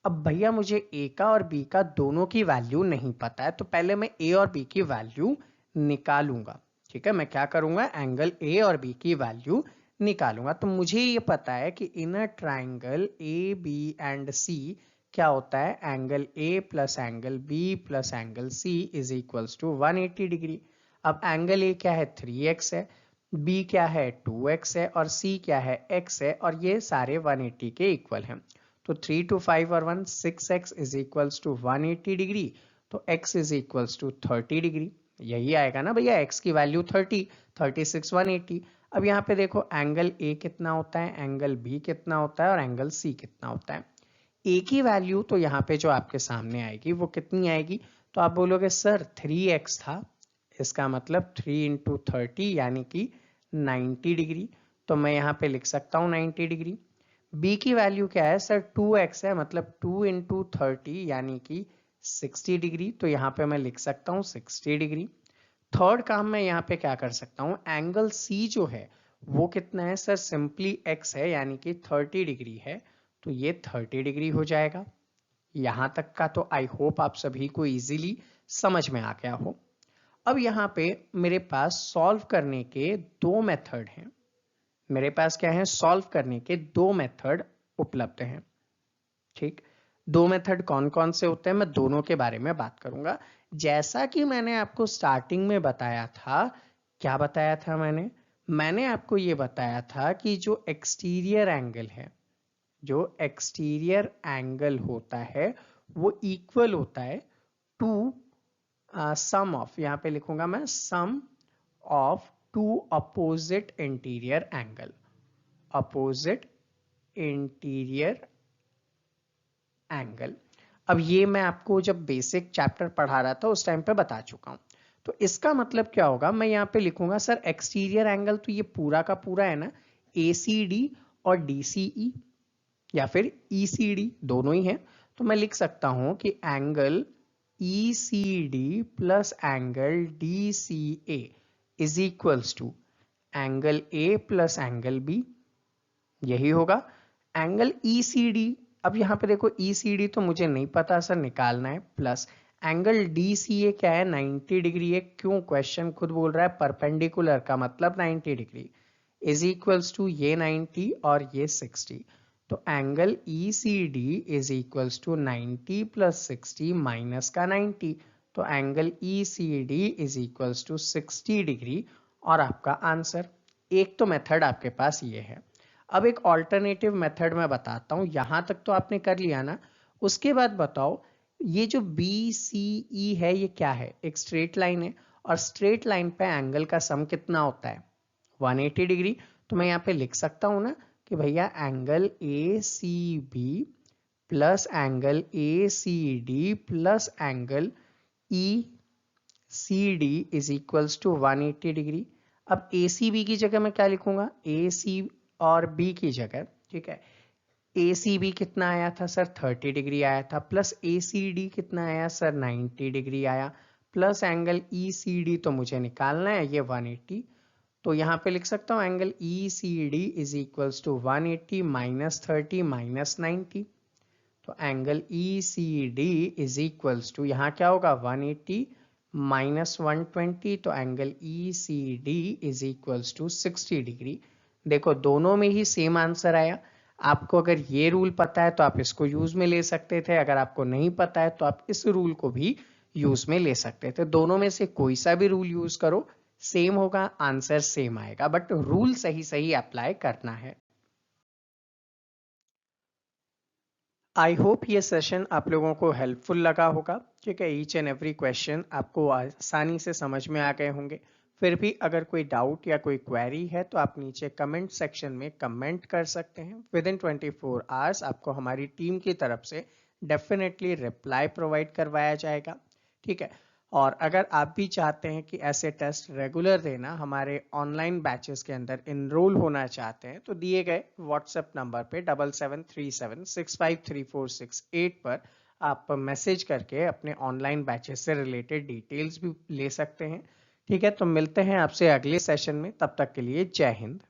अब भैया मुझे ए का और बी का दोनों की वैल्यू नहीं पता है, तो पहले मैं ए और बी की वैल्यू निकालूंगा। ठीक है, मैं क्या करूंगा, एंगल ए और बी की वैल्यू निकालूंगा। तो मुझे ये पता है कि in a triangle A B and C क्या होता है, angle A plus angle B plus angle C is equals to 180 degree. अब एंगल ए क्या है 3x है, बी क्या है 2x है और सी क्या है x है, और ये सारे 180 के इक्वल हैं। तो 3 to 5 और 1 6x is equals to 180 degree, तो x is equals to 30 degree. यही आएगा ना भैया, x की वैल्यू 30, 36 180। अब यहाँ पे देखो एंगल ए कितना होता है, एंगल बी कितना होता है और एंगल सी कितना होता है। ए की वैल्यू तो यहाँ पे जो आपके सामने आएगी वो कितनी आएगी, तो आप बोलोगे सर 3x था, इसका मतलब 3 इंटू 30 यानी कि 90 डिग्री। तो मैं यहाँ पे लिख सकता हूँ 90 डिग्री। बी की वैल्यू क्या है सर 2x है, मतलब 2 इंटू 30 यानी कि 60 डिग्री। तो यहाँ पे मैं लिख सकता हूँ 60 डिग्री। थर्ड काम मैं यहाँ पे क्या कर सकता हूँ, एंगल सी जो है वो कितना है सर, सिंपली x है यानी कि 30 डिग्री है, तो ये 30 डिग्री हो जाएगा। यहां तक का तो आई होप आप सभी को इजीली समझ में आ गया हो। अब यहाँ पे मेरे पास सॉल्व करने के दो मेथड हैं। मेरे पास क्या है, सॉल्व करने के दो मेथड उपलब्ध हैं। ठीक, दो मेथड कौन कौन से होते हैं मैं दोनों के बारे में बात करूंगा। जैसा कि मैंने आपको स्टार्टिंग में बताया था, क्या बताया था मैंने आपको ये बताया था कि जो एक्सटीरियर एंगल है, जो एक्सटीरियर एंगल होता है वो इक्वल होता है टू सम ऑफ, यहां पे लिखूंगा मैं sum of two opposite interior angle, opposite interior angle. अब ये मैं आपको जब बेसिक चैप्टर पढ़ा रहा था उस टाइम पे बता चुका हूं। तो इसका मतलब क्या होगा, मैं यहाँ पे लिखूंगा सर एक्सटीरियर एंगल तो ये पूरा का पूरा है ना, ACD और DCE या फिर ECD दोनों ही है। तो मैं लिख सकता हूं कि angle ECD plus angle DCA is equals to angle A plus angle B, यही होगा एंगल ECD। अब यहाँ पे देखो ECD तो मुझे नहीं पता सर, निकालना है, प्लस एंगल DCA क्या है 90 डिग्री है, क्यों, क्वेश्चन खुद बोल रहा है परपेंडिकुलर का मतलब 90 डिग्री, इज इक्वल्स टू ये 90 और ये 60। तो angle ECD is equals to 90 plus 60 minus का 90, तो angle ECD is equals to 60 degree. और आपका आंसर, एक तो मेथड आपके पास ये है। अब एक ऑल्टरनेटिव मेथड मैं बताता हूं, यहां तक तो आपने कर लिया ना, उसके बाद बताओ ये जो BCE है ये क्या है, एक स्ट्रेट लाइन है और स्ट्रेट लाइन पे एंगल का सम कितना होता है 180 डिग्री। तो मैं यहाँ पे लिख सकता हूं ना कि भैया angle ACB plus angle ACD plus angle ECD is equals to 180 degree. अब ACB की जगह मैं क्या लिखूंगा, AC और B की जगह, ठीक है, ACB कितना आया था सर 30 डिग्री आया था, प्लस ACD कितना आया सर 90 डिग्री आया, प्लस एंगल ECD तो मुझे निकालना है ये 180। तो यहाँ पे लिख सकता हूँ angle ECD is equals to 180 minus 30 minus 90। तो angle ECD is equals to यहाँ क्या होगा 180 माइनस 120, तो angle ECD is equals to 60 degree. देखो दोनों में ही सेम आंसर आया। आपको अगर ये रूल पता है तो आप इसको यूज में ले सकते थे, अगर आपको नहीं पता है तो आप इस रूल को भी यूज में ले सकते थे। दोनों में से कोई सा भी रूल यूज करो सेम होगा, आंसर सेम आएगा, बट रूल सही सही अप्लाई करना है। आई होप ये सेशन आप लोगों को हेल्पफुल लगा होगा। ठीक है, ईच एंड एवरी क्वेश्चन आपको आसानी से समझ में आ गए होंगे। फिर भी अगर कोई डाउट या कोई क्वेरी है तो आप नीचे कमेंट सेक्शन में कमेंट कर सकते हैं। विद इन 24 आवर्स आपको हमारी टीम की तरफ से डेफिनेटली रिप्लाई प्रोवाइड करवाया जाएगा। ठीक है, और अगर आप भी चाहते हैं कि ऐसे टेस्ट रेगुलर देना, हमारे ऑनलाइन बैचेस के अंदर इनरोल होना चाहते हैं, तो दिए गए व्हाट्सएप नंबर पे 7737653468 पर आप मैसेज करके अपने ऑनलाइन बैचेस से रिलेटेड डिटेल्स भी ले सकते हैं। ठीक है, तो मिलते हैं आपसे अगले सेशन में, तब तक के लिए जय हिंद।